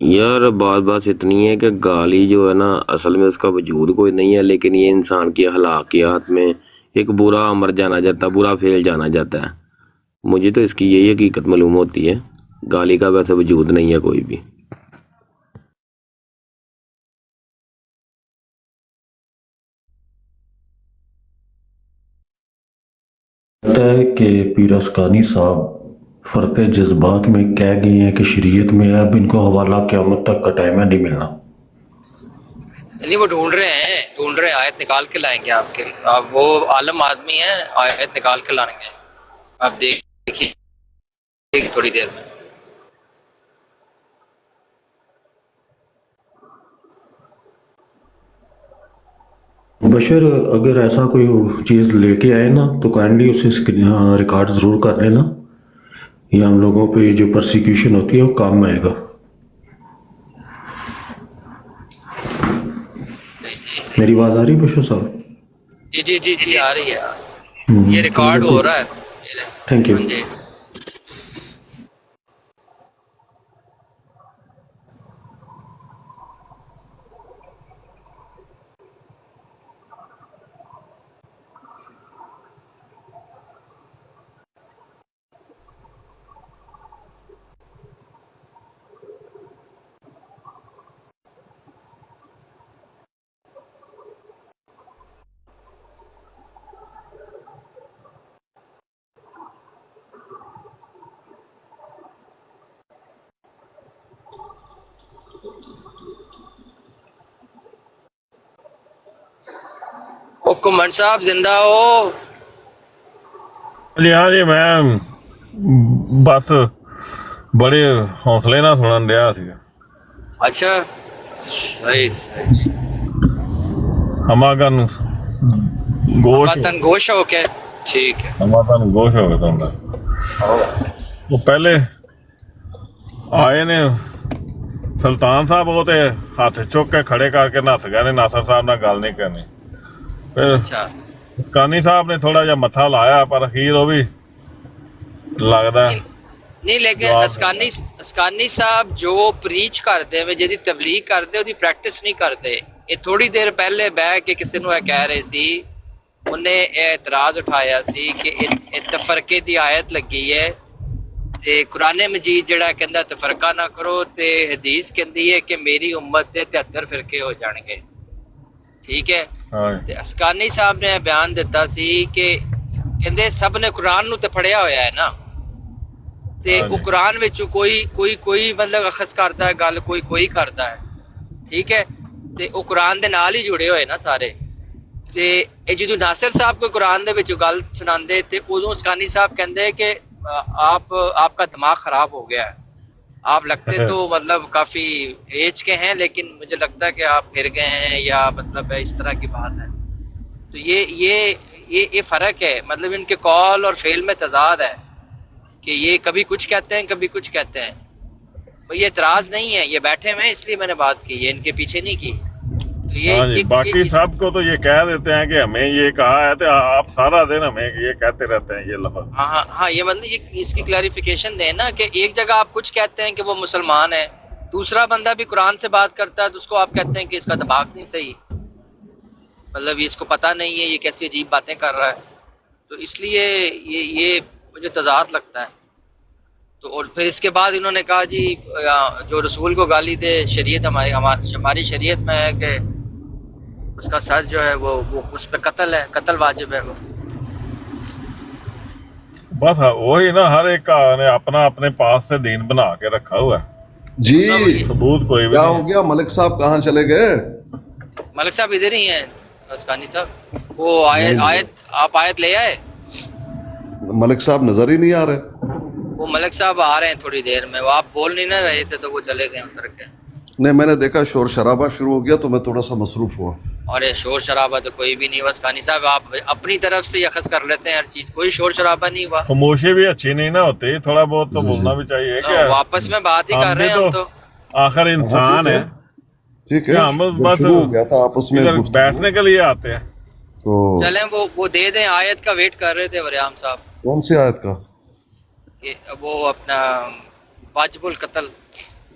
یار بات بات اتنی ہے کہ گالی جو ہے نا اصل میں اس کا وجود کوئی نہیں ہے، لیکن یہ انسان کی اخلاقیات میں ایک برا امر جانا جاتا ہے، برا فعل جانا جاتا ہے۔ مجھے تو اس کی یہی حقیقت معلوم ہوتی ہے، گالی کا ویسے وجود نہیں ہے کوئی بھی۔ لگتا ہے کہ پیر اسقانی صاحب فرط جذبات میں کہہ گئے ہیں کہ شریعت میں اب ان کو حوالہ قیامت تک کا ٹائم ہے نہیں ملنا۔ نہیں، وہ ڈھونڈ رہے ہیں، آیت نکال کے لائیں گے آپ کے، آپ وہ عالم آدمی ہیں، آیت نکال کے لائیں گے، آپ دیکھیے تھوڑی دیر میں۔ بشر اگر ایسا کوئی چیز لے کے آئے نا تو کائنڈلی اسے ریکارڈ ضرور کر لینا، یہ ہم لوگوں پہ جو پرسیکیوشن ہوتی ہے وہ کام میں آئے گا۔ میری آواز آ رہی ہے بشر صاحب؟ جی جی جی جی آ رہی ہے، یہ ریکارڈ ہو رہا ہے۔ Thank you. ہاں جی۔ کمن صاحب زندہ ہو؟ جی ہاں جی، میں بس بڑے حوصلے نہ سنن دیا سی۔ اچھا، صحیح صحیح۔ ہماگن گوش وطن گوش ہو کے ٹھیک ہے۔ ہماگن گوش ہو گیا تھا۔ وہ پہلے آئے نے سلطان صاحب وہ تے ہاتھ چک کے کھڑے کر کے نس گئے نے، ناصر صاحب نہ گل نہیں کرنی۔ پھر اچھا اسکانی صاحب نے تھوڑا جہا متھا لایا، پر اخیر وہ بھی لگتا نہیں، لیکن اسکانی صاحب جو پریچ کرتے ہیں، جہی تبلیغ کرتے وہ پریکٹس نہیں کرتے۔ یہ تھوڑی دیر پہلے بہ کے کسی نو کہہ رہے سی، انہیں اعتراض اٹھایا سی کہ تفرقے دی آیت لگی ہے تے قرآن مجید جڑا کہندا تفرقہ نہ کرو، تے حدیث کہندی ہے کہ میری امت دے 73 فرقے ہو جان گے، ٹھیک ہے۔ تے اسکانی صاحب نے بیان دیتا سی کہ کہندے سب نے قرآن نو تے پڑھیا ہویا ہے نا، تے او قرآن وچ کوئی مطلب اخذ کردا ہے گل، کوئی کردا ہے، ٹھیک ہے۔ تے او قرآن دے نال ہی جڑے ہوئے نا سارے۔ تے اے جدوں ناصر صاحب کو قرآن دے وچ گل سناندے تے اودوں اسکانی صاحب کہندے کہ آپ کا دماغ خراب ہو گیا ہے، آپ لگتے تو مطلب کافی ایج کے ہیں، لیکن مجھے لگتا ہے کہ آپ پھر گئے ہیں، یا مطلب اس طرح کی بات ہے۔ تو یہ فرق ہے، مطلب ان کے قول اور فعل میں تضاد ہے کہ یہ کبھی کچھ کہتے ہیں کبھی کچھ کہتے ہیں۔ یہ اعتراض نہیں ہے، یہ بیٹھے ہوئے ہیں اس لیے میں نے بات کی ہے، ان کے پیچھے نہیں کی۔ تو ہاں جی، باقی سب کو تو یہ کہہ دیتے ہیں کہ ہمیں یہ کہا ہے، تو آپ سارا دن ہمیں یہ کہتے رہتے ہیں یہ لفظ۔ ہاں یہ مطلب اس کی کلیریفیکیشن دیں نا، کہ ایک جگہ آپ کچھ کہتے ہیں کہ وہ مسلمان ہے، دوسرا بندہ بھی قرآن سے بات کرتا ہے تو اس کو آپ کہتے ہیں کہ اس کا دماغ نہیں صحیح، مطلب اس کو پتہ نہیں ہے، یہ کیسی عجیب باتیں کر رہا ہے۔ تو اس لیے یہ مجھے تضاد لگتا ہے۔ تو اور پھر اس کے بعد انہوں نے کہا جی جو رسول کو گالی دے، شریعت ہماری شریعت میں ہے کہ اس کا سر جو ہے وہ اس پہ قتل ہے، قتل واجب ہے۔ وہ بس وہی نا، ہر ایک کا نے اپنا اپنے پاس سے دین بنا کے رکھا ہوا ہے۔ جی ثبوت کوئی بھی کیا نہیں ہو گیا؟ ملک صاحب کہاں چلے گئے؟ ملک صاحب ادھر ہی ہیں، اسکانی صاحب۔ وہ آپ آیت لے آئے؟ ملک صاحب نظر ہی نہیں آ رہے۔ وہ ملک صاحب آ رہے ہیں تھوڑی دیر میں، وہ آپ بول نہیں نہ رہے تھے تو وہ چلے گئے اتر کے۔ نہیں، میں نے دیکھا شور شرابہ شروع ہو گیا تو میں تھوڑا سا مصروف ہوا۔ اور یہ شور شرابہ تو کوئی بھی نہیں ہوا اسکانی صاحب، آپ اپنی طرف سے اخذ کر لیتے ہیں ہر چیز، کوئی شور شرابہ نہیں ہوا۔ خاموشی بھی اچھی نہیں نہ ہوتی، تھوڑا بہت تو بولنا بھی چاہیے کہ وہ آپس میں بات ہی کر رہے ہیں ہم تو۔ آخر انسان ہے، ٹھیک ہے، ہم جب بس شروع ہو گیا تھا آپس میں ادھر گفتگو، بیٹھنے کے لیے آتے ہیں۔ تو چلیں وہ دے دیں، آیت کا ویٹ کر رہے تھے وریام صاحب کون سی آیت کا؟ کہ وہ اپنا واجب القتل۔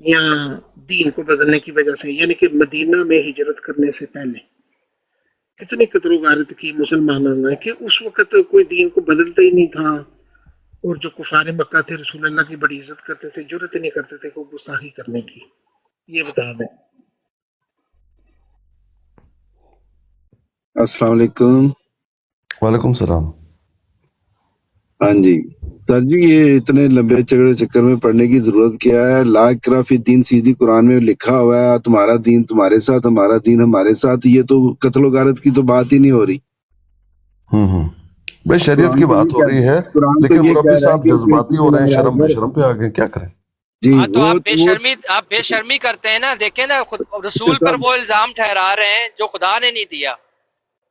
یا دین کو بدلنے کی وجہ سے، یعنی کہ مدینہ میں ہجرت کرنے سے پہلے کتنی قتل و غارت کی مسلمانوں نے کہ اس وقت کوئی دین کو بدلتا ہی نہیں تھا، اور جو کفار مکہ تھے رسول اللہ کی بڑی عزت کرتے تھے، جرت نہیں کرتے تھے کوئی گستاخی کرنے کی. یہ بتا دیں. السلام علیکم. وعلیکم السلام. ہاں جی سر جی، یہ اتنے لمبے چکر میں پڑھنے کی ضرورت کیا ہے؟ لا اکراہ فی الدین سیدھی قرآن میں لکھا ہوا ہے، تمہارا دین تمہارے ساتھ، ہمارا دین ہمارے ساتھ. یہ تو قتل و غارت کی تو بات ہی نہیں ہو رہی. بھائی شریعت کی بات ہو رہی ہے، قرآن تو لیکن یہ کہہ مربی رہا ہے صاحب کہ جذباتی ہو رہے ہیں، شرم بے شرم پہ آگے کیا کریں. جی ہاں تو وہ آپ بے شرمی کرتے ہیں نا. دیکھیں نا، رسول پر وہ الزام ٹھہرا رہے ہیں جو خدا نے نہیں دیا.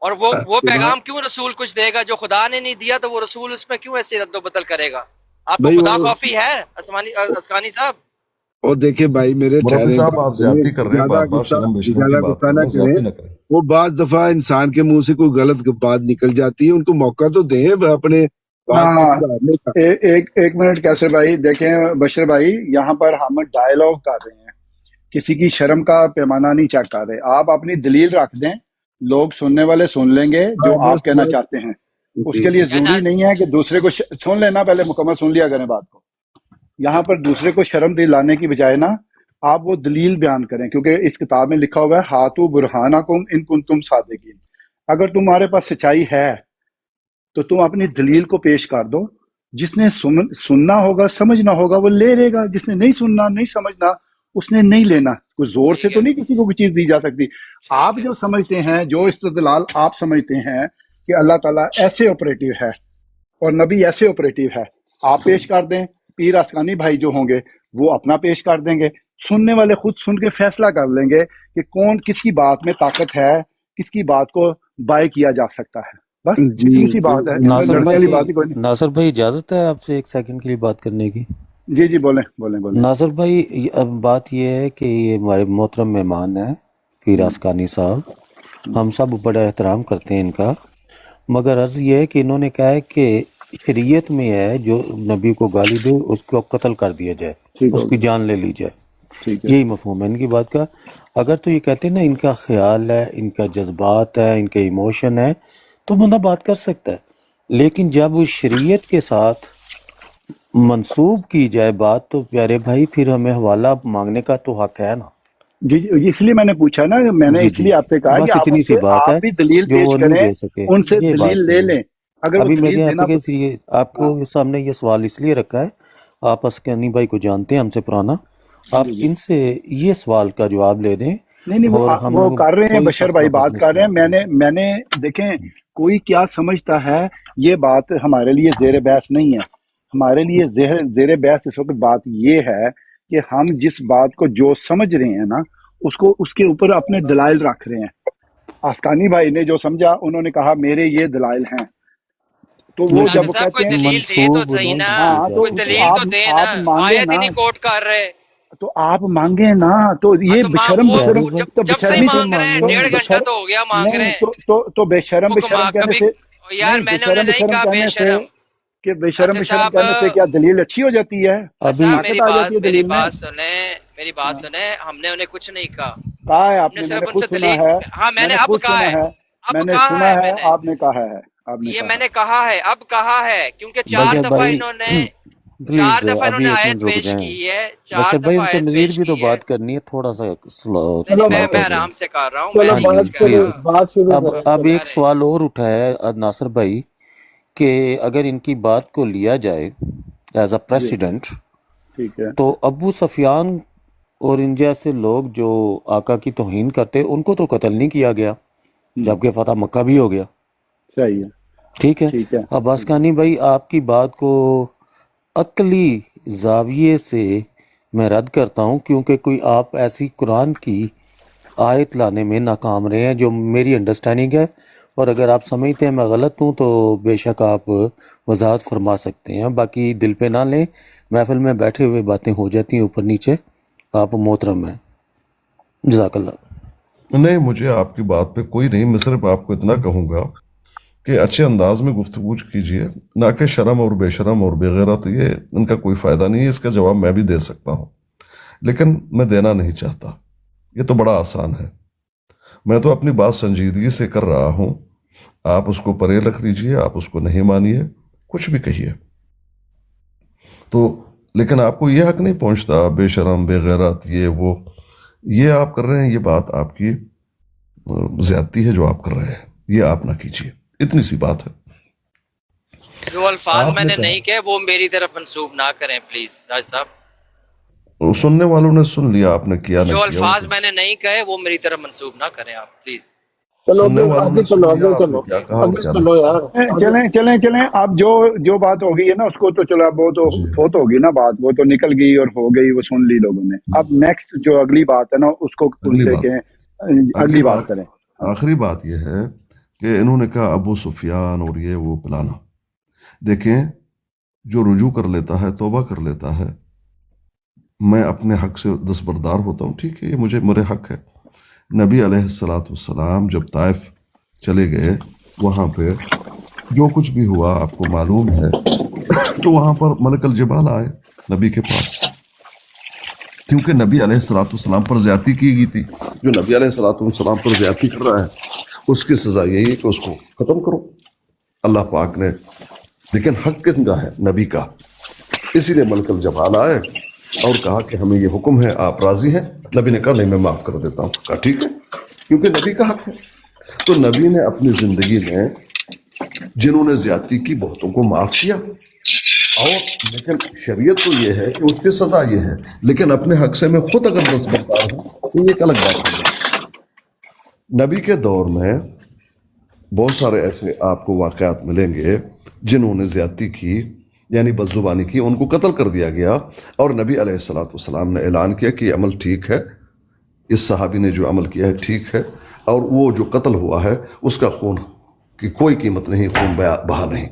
اور وہ پیغام کیوں رسول کچھ دے گا جو خدا نے نہیں دیا؟ تو وہ رسول اس میں کیوں ایسے رد و بدل کرے گا؟ آپ کو بھائی خدا وہ خوفی ہے اسکانی صاحب؟ اور دیکھیں بھائی میرے مربی ٹھہرے، صاحب آپ زیادتی کر رہے ہیں، بار بار شرم بے شرم کی بات کر رہے ہیں، زیادتی نہ کریں. وہ بعض دفعہ انسان کے منہ سے کوئی غلط بات نکل جاتی ہے، ان کو موقع تو دیں اپنے بات کو ہاں سدھارنے کا. ایک منٹ کیسر بھائی، دیکھیں بشر بھائی، یہاں پر ہم ڈائیلاگ کر رہے ہیں، کسی کی شرم کا پیمانہ نہیں چیک کر رہے. آپ اپنی دلیل رکھ دیں، لوگ سننے والے سن لیں گے جو آپ کہنا چاہتے ہیں. اس کے لیے ضروری نہیں ہے کہ دوسرے کو سن لینا، پہلے مکمل سن لیا کریں بات کو. یہاں پر دوسرے کو شرم دلانے کی بجائے نا آپ وہ دلیل بیان کریں، کیونکہ اس کتاب میں لکھا ہوا ہے ہاتھو برہانکم ان کنتم صادقین. اگر تمہارے پاس سچائی ہے تو تم اپنی دلیل کو پیش کر دو. جس نے سننا ہوگا سمجھنا ہوگا وہ لے لے گا، جس نے نہیں سننا نہیں سمجھنا اس نے نہیں لینا. کوئی زور سے تو نہیں کسی کو کوئی چیز دی جا سکتی. آپ جو سمجھتے ہیں، جو استدلال آپ سمجھتے ہیں کہ اللہ تعالیٰ ایسے آپریٹو ہے اور نبی ایسے آپریٹو ہے، آپ پیش کر دیں. پیر افغانی بھائی جو ہوں گے وہ اپنا پیش کر دیں گے. سننے والے خود سن کے فیصلہ کر لیں گے کہ کون کس کی بات میں طاقت ہے، کس کی بات کو بائی کیا جا سکتا ہے. بس اتنی سی بات ہے، اس میں ناصر لڑنے والی بات ہی کوئی نہیں. ناصر بھائی اجازت ہے آپ سے ایک سیکنڈ کے لیے بات کرنے کی؟ جی بولیں بولیں. ناصر بھائی اب بات یہ ہے کہ یہ ہمارے محترم مہمان ہیں پیر اسکانی صاحب، ہم سب بڑا احترام کرتے ہیں ان کا، مگر عرض یہ ہے کہ انہوں نے کہا ہے کہ شریعت میں ہے جو نبی کو گالی دے اس کو قتل کر دیا جائے، اس کی جان لے لی جائے. یہی مفہوم ہے ان کی بات کا. اگر تو یہ کہتے ہیں نا ان کا خیال ہے، ان کا جذبات ہے، ان کے ایموشن ہے، تو بندہ بات کر سکتا ہے. لیکن جب وہ شریعت کے ساتھ منسوب کی جائے بات تو پیارے بھائی پھر ہمیں حوالہ مانگنے کا تو حق ہے نا. جی اس لیے میں نے پوچھا نا، میں نے اس لیے آپ سے کہا کہ بس آپ اتنی سی بات آپ ہے بھی دلیل جو پیش وہ نہیں کریں، دے سکے. ان سے یہ دلیل بات لے لیں. اگر وہ ابھی میں دلیل نے دینا آپ کو سامنے یہ سوال اس لیے رکھا ہے، آپ اسکانی بھائی کو جانتے ہیں ہم سے پرانا، آپ ان سے یہ سوال کا جواب لے دیں. نہیں اور ہم وہ کر رہے ہیں، کوئی بشر سخت بھائی لفظ بات میں کر رہے استعمال ہیں. میں نے دیکھیں کوئی کیا سمجھتا ہے، یہ بات ہمارے لیے زیر بحث نہیں ہے. ہمارے لیے زیر بحث اس وقت بات یہ ہے کہ ہم جس بات کو جو سمجھ رہے ہیں نا اس کے اوپر اپنے دلائل رکھ رہے ہیں. اسکانی بھائی نے جو سمجھا انہوں نے کہا میرے یہ دلائل ہیں، تو وہ ناصر جب صاحب کہتے کوئی ہیں دلیل دے تو صحیح نا، ہاں کوئی دلیل تو دے نا. آپ مانگے آیت ہی نا، نہیں کوٹ کر رہے. تو آپ مانگے نا. تو ہاں یہ تو بشرم پیارے بشرم بھائی تو جب سے بشرمی مانگ رہے ہیں، تو 1.5 گھنٹہ تو ہو گیا مانگ رہے نہیں ہیں. تو بے شرم کہنے کبھی سے یار نہیں، میں نے انہیں نہیں کہا بے کہنے سے شرم. کہ بے ناصر شرم صاحب، کہنے سے کیا دلیل اچھی ہو جاتی ہے؟ ابھی طاقت آ جاتی ہے میری دلیل میں. بات سنیں. ہم نے انہیں کچھ نہیں کہا. کہا ہے ہم آپ نے نے، میں صرف نے ان خود سے سنا دلیل، ہے، ہاں میں میں نے نے اب خود کہا سنا ہے. ہے، میں نے سنا ہے، آپ نے کہا ہے، آپ نے یہ کہا میں ہے. نے کہا ہے، اب کہا ہے، کیونکہ چار بشر دفعہ بھائی انہوں نے پلیز ابھی ایک آیت منٹ رک پیش جائیں. کی ہے. 4 بشر بھائی دفعہ ان سے آیت مزید پیش بھی تو کی ہے. بات کرنی ہے، تھوڑا سا نہیں سلو میں کر دیں. آرام سے کر رہا ہوں. ہاں میں نہیں جی کچھ کہہ پلیز. رہا. اب ایک سوال اور اٹھا ہے ناصر بھائی کہ اگر ان کی بات کو لیا جائے ایز اے جی پریسیڈنٹ ٹھیک ہے. تو ابو سفیان اور ان جیسے لوگ جو آقا کی توہین کرتے ان کو تو قتل نہیں کیا گیا، جبکہ فتح مکہ بھی ہو گیا. صحیح ہے. ٹھیک ہے. ٹھیک ہے. اب اسکانی بھائی آپ کی بات کو عقلی زاویے سے میں رد کرتا ہوں، کیونکہ کوئی آپ ایسی قرآن کی آیت لانے میں ناکام رہے ہیں جو میری انڈرسٹینڈنگ ہے، اور اگر آپ سمجھتے ہیں میں غلط ہوں تو بے شک آپ وضاحت فرما سکتے ہیں. باقی دل پہ نہ لیں، محفل میں بیٹھے ہوئے باتیں ہو جاتی ہیں اوپر نیچے. آپ محترم ہیں. جزاک اللہ. نہیں، مجھے آپ کی بات پہ کوئی نہیں، میں صرف آپ کو اتنا کہوں گا کہ اچھے انداز میں گفتگو کیجئے، نہ کہ شرم اور بے شرم اور بغیرت. یہ ان کا کوئی فائدہ نہیں ہے، اس کا جواب میں بھی دے سکتا ہوں. لیکن میں دینا نہیں چاہتا. یہ تو بڑا آسان ہے. میں تو اپنی بات سنجیدگی سے کر رہا ہوں. آپ اس کو پرے رکھ لیجئے، آپ اس کو نہیں مانیے، کچھ بھی کہیے. تو لیکن آپ کو یہ حق نہیں پہنچتا، بے شرم، بے غیرت، یہ آپ کر رہے ہیں. یہ بات آپ کی زیادتی ہے جو آپ کر رہے ہیں. یہ آپ نہ کیجیے. اتنی سی بات ہے. جو الفاظ آپ میں نے نے کہا، نہیں کہے وہ میری طرف منسوب نہ کریں پلیز راج صاحب. سننے والوں نے سن لیا، آپ نے کیا نہ جو کیا. الفاظ میں نے نہیں کہے وہ میری طرف منسوب نہ کریں آپ پلیز. چلو سننے والوں آگے نے سن چلو، لیا آگے آپ نے چلو، کیا کہا اور آگے کیا چلو نہیں. یار. چلیں اب جو بات ہو گئی ہے نا اس کو تو چلو، اب وہ تو جی فوت ہوگی نا بات، وہ تو نکل گئی اور ہو گئی، وہ سن لی لوگوں نے. اب نیکسٹ جو اگلی بات ہے نا اس کو ان اگلی سے بات کہیں اگلی اگلی بات بات کریں. ہاں آخری بات یہ ہے کہ انہوں نے کہا ابو سفیان اور یہ وہ پلانا. دیکھیں، جو رجوع کر لیتا ہے، توبہ کر لیتا ہے، میں اپنے حق سے دستبردار ہوتا ہوں. ٹھیک ہے، یہ میرے حق ہے. نبی علیہ السلام جب طائف چلے گئے، وہاں پہ جو کچھ بھی ہوا آپ کو معلوم ہے. تو وہاں پر ملک الجبال آئے نبی کے پاس، کیونکہ نبی علیہ السلام پر زیادتی کی گئی تھی. جو نبی علیہ السلام پر زیادتی کر رہا ہے اس کی سزا یہی ہے کہ اس کو ختم کرو. اللہ پاک نے، لیکن حق کن کا ہے؟ نبی کا. اسی لیے ملک الجبال آئے اور کہا کہ ہمیں یہ حکم ہے، آپ راضی ہیں؟ نبی نے کہا نہیں، میں معاف کر دیتا ہوں. کہا ٹھیک ہے، کیونکہ نبی کا حق ہے. تو نبی نے اپنی زندگی میں جنہوں نے زیادتی کی بہتوں کو معاف کیا، اور لیکن شریعت تو یہ ہے کہ اس کی سزا یہ ہے. لیکن اپنے حق سے میں خود اگر دستبردار ہوں تو یہ ایک الگ بات ہے. نبی کے دور میں بہت سارے ایسے آپ کو واقعات ملیں گے جنہوں نے زیادتی کی، یعنی بدزبانی کی، ان کو قتل کر دیا گیا. اور نبی علیہ السلام نے اعلان کیا کہ یہ عمل ٹھیک ہے، اس صحابی نے جو عمل کیا ہے ٹھیک ہے، اور وہ جو قتل ہوا ہے اس کا خون کی کوئی قیمت نہیں، خون بہا نہیں،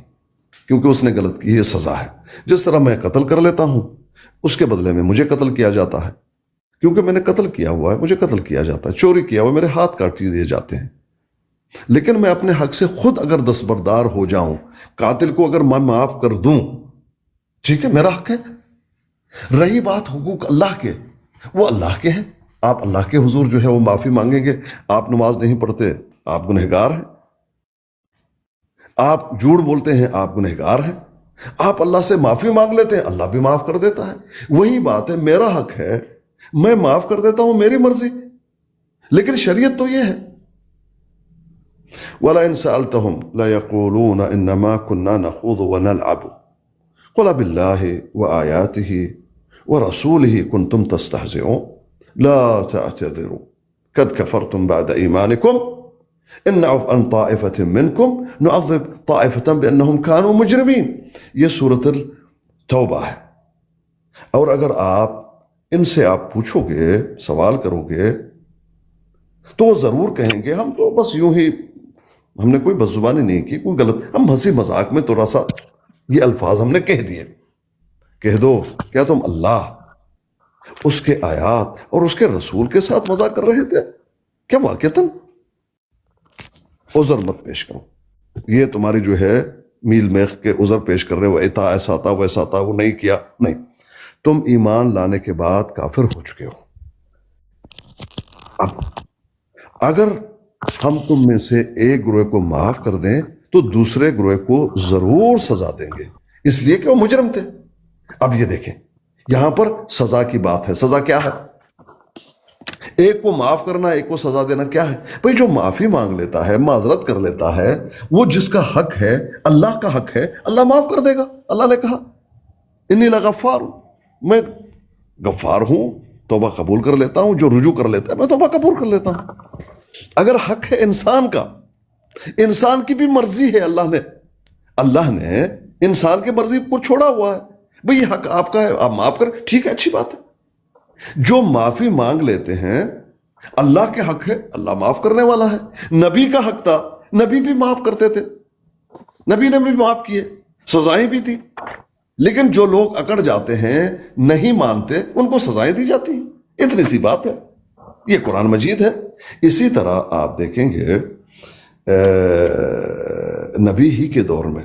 کیونکہ اس نے غلط کی، یہ سزا ہے. جس طرح میں قتل کر لیتا ہوں، اس کے بدلے میں مجھے قتل کیا جاتا ہے، کیونکہ میں نے قتل کیا ہوا ہے، مجھے قتل کیا جاتا ہے. چوری کیا ہوا، میرے ہاتھ کاٹ دیے جاتے ہیں. لیکن میں اپنے حق سے خود اگر دستبردار ہو جاؤں، قاتل کو اگر میں معاف کر دوں، ٹھیک ہے، میرا حق ہے. رہی بات حقوق اللہ کے، وہ اللہ کے ہیں. آپ اللہ کے حضور جو ہے وہ معافی مانگیں گے. آپ نماز نہیں پڑھتے، آپ گنہگار ہیں. آپ جھوٹ بولتے ہیں، آپ گنہگار ہیں. آپ اللہ سے معافی مانگ لیتے ہیں، اللہ بھی معاف کر دیتا ہے. وہی بات ہے، میرا حق ہے، میں معاف کر دیتا ہوں، میری مرضی. لیکن شریعت تو یہ ہے. وَلَئِن سَأَلْتَهُمْ لَيَقُولُونَ إِنَّمَا كُنَّا نَخُوضُ وَنَلْعَبُ قُلْ بِاللَّهِ وَآيَاتِهِ وَرَسُولِهِ كُنْتُمْ تَسْتَهْزِئُونَ لَا تَعْتَذِرُوا قَدْ كَفَرْتُمْ بَعْدَ إِيمَانِكُمْ إِنْ نَعْفُ عَنْ طَائِفَةٍ مِّنْكُمْ نُعَذِّبْ طَائِفَةً بِأَنَّهُمْ كَانُوا مُجْرِمِينَ. یہ سورۃ التوبہ ہے. اور اگر آپ ان سے آپ پوچھو گے، سوال کرو گے، تو وہ ضرور کہیں گے ہم تو بس یوں ہی، ہم نے کوئی بدزبانی نہیں کی، کوئی غلط، ہم ہنسی مذاق میں تھوڑا سا یہ الفاظ ہم نے کہہ دیے. کہہ دو، کیا تم اللہ، اس کے آیات اور اس کے رسول کے ساتھ مذاق کر رہے تھے؟ کیا واقعتاً؟ عذر مت پیش کرو. یہ تمہاری جو ہے میل میخ کے عذر پیش کر رہے ہو، ایتا ایسا تھا، ویسا تھا، وہ نہیں کیا. نہیں، تم ایمان لانے کے بعد کافر ہو چکے ہو. اب اگر ہم تم میں سے ایک گروہ کو معاف کر دیں تو دوسرے گروہ کو ضرور سزا دیں گے، اس لیے کہ وہ مجرم تھے. اب یہ دیکھیں، یہاں پر سزا کی بات ہے. سزا کیا ہے؟ ایک کو معاف کرنا، ایک کو سزا دینا. کیا ہے بھئی؟ جو معافی مانگ لیتا ہے، معذرت کر لیتا ہے، وہ جس کا حق ہے، اللہ کا حق ہے، اللہ معاف کر دے گا. اللہ نے کہا انی لغفار، میں غفار ہوں، توبہ قبول کر لیتا ہوں. جو رجوع کر لیتا ہے میں توبہ قبول کر لیتا ہوں. اگر حق ہے انسان کا، انسان کی بھی مرضی ہے. اللہ نے انسان کی مرضی کو چھوڑا ہوا ہے. بھئی یہ حق آپ کا ہے، آپ معاف کریں، ٹھیک ہے، اچھی بات ہے. جو معافی مانگ لیتے ہیں، اللہ کے حق ہے، اللہ معاف کرنے والا ہے. نبی کا حق تھا، نبی بھی معاف کرتے تھے، نبی نے بھی معاف کیے، سزائیں بھی دی. لیکن جو لوگ اکڑ جاتے ہیں، نہیں مانتے، ان کو سزائیں دی جاتی ہیں. اتنی سی بات ہے. یہ قرآن مجید ہے. اسی طرح آپ دیکھیں گے نبی ہی کے دور میں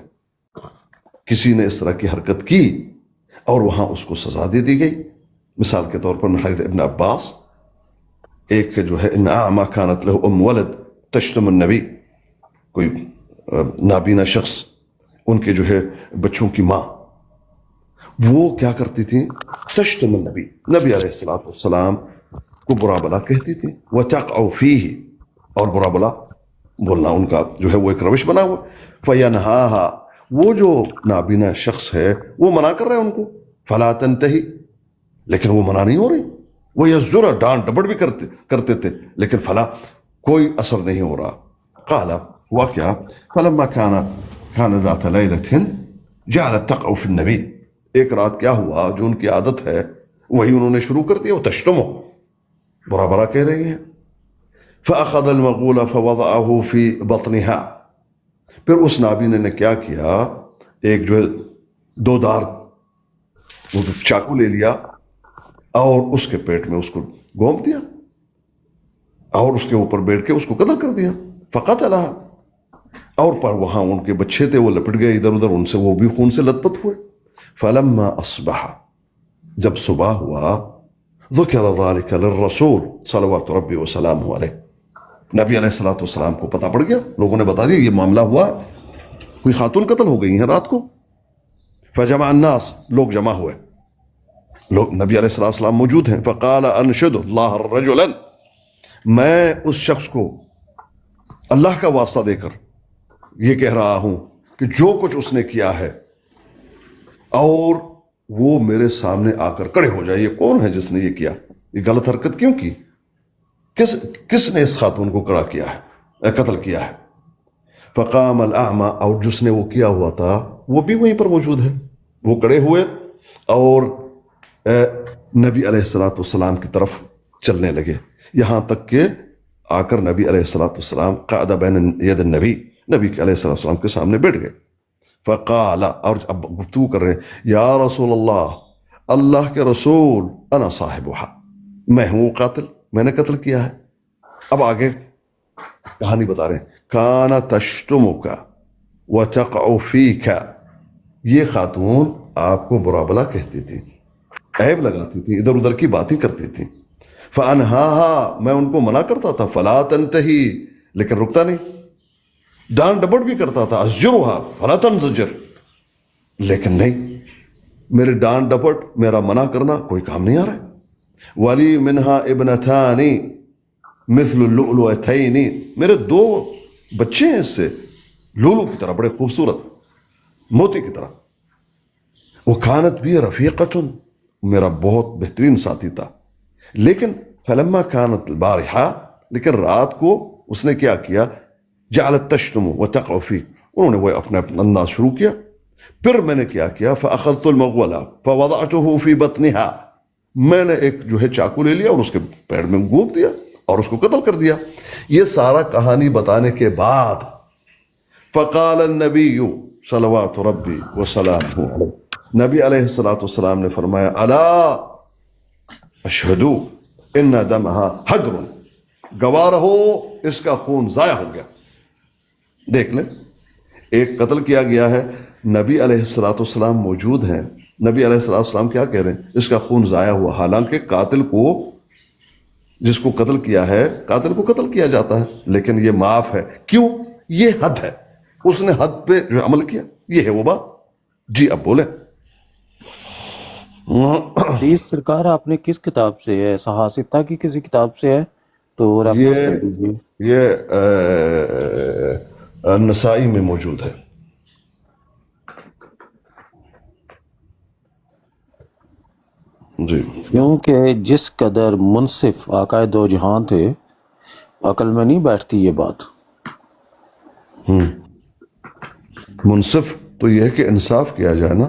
کسی نے اس طرح کی حرکت کی اور وہاں اس کو سزا دے دی گئی. مثال کے طور پر من حدیث ابن عباس، ایک جو ہے ان اعما کانت له ام ولد تشتم النبی، کوئی نابینا شخص، ان کے جو ہے بچوں کی ماں، وہ کیا کرتی تھیں؟ تشتم النبی، نبی علیہ الصلوۃ والسلام کو برا بلا کہتی تھی، وتقع فیہ، اور برا بلا بولنا ان کا جو ہے وہ ایک روش بنا ہوا. فینہاہا، وہ جو نابینا شخص ہے وہ منع کر رہا ہے ان کو، فلا تنتہی، لیکن وہ منع نہیں ہو رہی، وہ یزجر، ڈانٹ ڈپٹ بھی کرتے تھے، لیکن فلا کوئی اثر نہیں ہو رہا. قال، ہوا کیا؟ فلما کان ذات لیلۃ جعلت تقع فی النبی، ایک رات کیا ہوا، جو ان کی عادت ہے وہی انہوں نے شروع کر دیا، وہ تشتمو، برا برا کہہ رہی ہیں. فأخذ المغول فوضعه في بطنها، پھر اس نابینے نے کیا کیا، ایک جو ہے دو دار وہ چاقو لے لیا اور اس کے پیٹ میں اس کو گھونپ دیا اور اس کے اوپر بیٹھ کے اس کو قتل کر دیا. فقتلها، اور پر وہاں ان کے بچے تھے وہ لپٹ گئے ادھر ادھر، ان سے وہ بھی خون سے لت پت ہوئے. فلما اصبح، جب صبح ہوا، ذکر ذلك للرسول صلوات ربی وسلامہ علیہ، نبی علیہ الصلوۃ والسلام کو پتہ پڑ گیا، لوگوں نے بتا دیا یہ معاملہ ہوا، کوئی خاتون قتل ہو گئی ہیں رات کو. فجمع الناس، لوگ جمع ہوئے، لوگ نبی علیہ الصلوۃ والسلام موجود ہیں. فقال انشد اللہ رجلا، میں اس شخص کو اللہ کا واسطہ دے کر یہ کہہ رہا ہوں کہ جو کچھ اس نے کیا ہے، اور وہ میرے سامنے آ کر کھڑے ہو جائے، یہ کون ہے جس نے یہ کیا، یہ غلط حرکت کیوں کی، کس نے اس خاتون کو کھڑا کیا ہے، قتل کیا ہے. فقام الاعمى، اور جس نے وہ کیا ہوا تھا وہ بھی وہیں پر موجود ہے، وہ کھڑے ہوئے اور نبی علیہ الصلوۃ والسلام کی طرف چلنے لگے، یہاں تک کہ آ کر نبی علیہ الصلوۃ والسلام قعد بین ید النبی، نبی کے علیہ الصلوۃ والسلام کے سامنے بیٹھ گئے. فقال، اور اب گفتگو کر رہے ہیں، یا رسول اللہ، اللہ کے رسول، انا صاحبھا، میں ہوں قاتل، میں نے قتل کیا ہے. اب آگے کہانی بتا رہے ہیں. کان تشتمک وتقع فیک، یہ خاتون آپ کو برا بلا کہتی تھی، عیب لگاتی تھی، ادھر ادھر کی باتیں کرتی تھی. فانہاہا، میں ان کو منع کرتا تھا، فلا تنتہی، لیکن رکتا نہیں، ڈانٹ ڈپٹ بھی کرتا تھا، ازجرھا فلا تنزجر، لیکن نہیں، میرے ڈانٹ ڈپٹ، میرا منع کرنا کوئی کام نہیں آ رہا ہے. ولی منہا ابنتان مثل اللؤلؤتین، میرے دو بچے ہیں اس سے لولو کی طرح، بڑے خوبصورت، موتی کی طرح. وکانت بی رفیقۃ، میرا بہت بہترین ساتھی تھا. لیکن فلما کانت البارحہ، لیکن رات کو اس نے کیا کیا، جعلت تشتم وتقع فیک، انہوں نے وہ اپنا انداز شروع کیا. پھر میں نے کیا، فاخذت المغول فوضعته في بطنها، میں نے ایک جو ہے چاقو لے لیا اور اس کے پیڑ میں گھونپ دیا اور اس کو قتل کر دیا. یہ سارا کہانی بتانے کے بعد فقال النبی صلوات ربی وسلامہ علیہ، نبی علیہ الصلوۃ والسلام نے فرمایا، الا اشہدو ان دمها حدر، گواہ رہو اس کا خون ضائع ہو گیا. دیکھ لیں، ایک قتل کیا گیا ہے، نبی علیہ الصلوۃ والسلام موجود ہیں، نبی علیہ الصلوۃ والسلام کیا کہہ رہے ہیں، اس کا خون ضائع ہوا. حالانکہ قاتل کو، جس کو قتل کیا ہے، قاتل کو قتل کیا جاتا ہے، لیکن یہ معاف ہے. کیوں؟ یہ حد ہے، اس نے حد پہ جو عمل کیا، یہ ہے وہ بات. جی اب بولیں. حدیث سرکار آپ نے کس کتاب سے ہے؟ صحاستہ کی کسی کتاب سے ہے تو ریفرنس کر دیجیے. یہ نسائی میں موجود ہے. جی، کیونکہ جس قدر منصف آقائے دو جہان تھے، عقل میں نہیں بیٹھتی یہ بات. منصف تو یہ ہے کہ انصاف کیا جائے نا.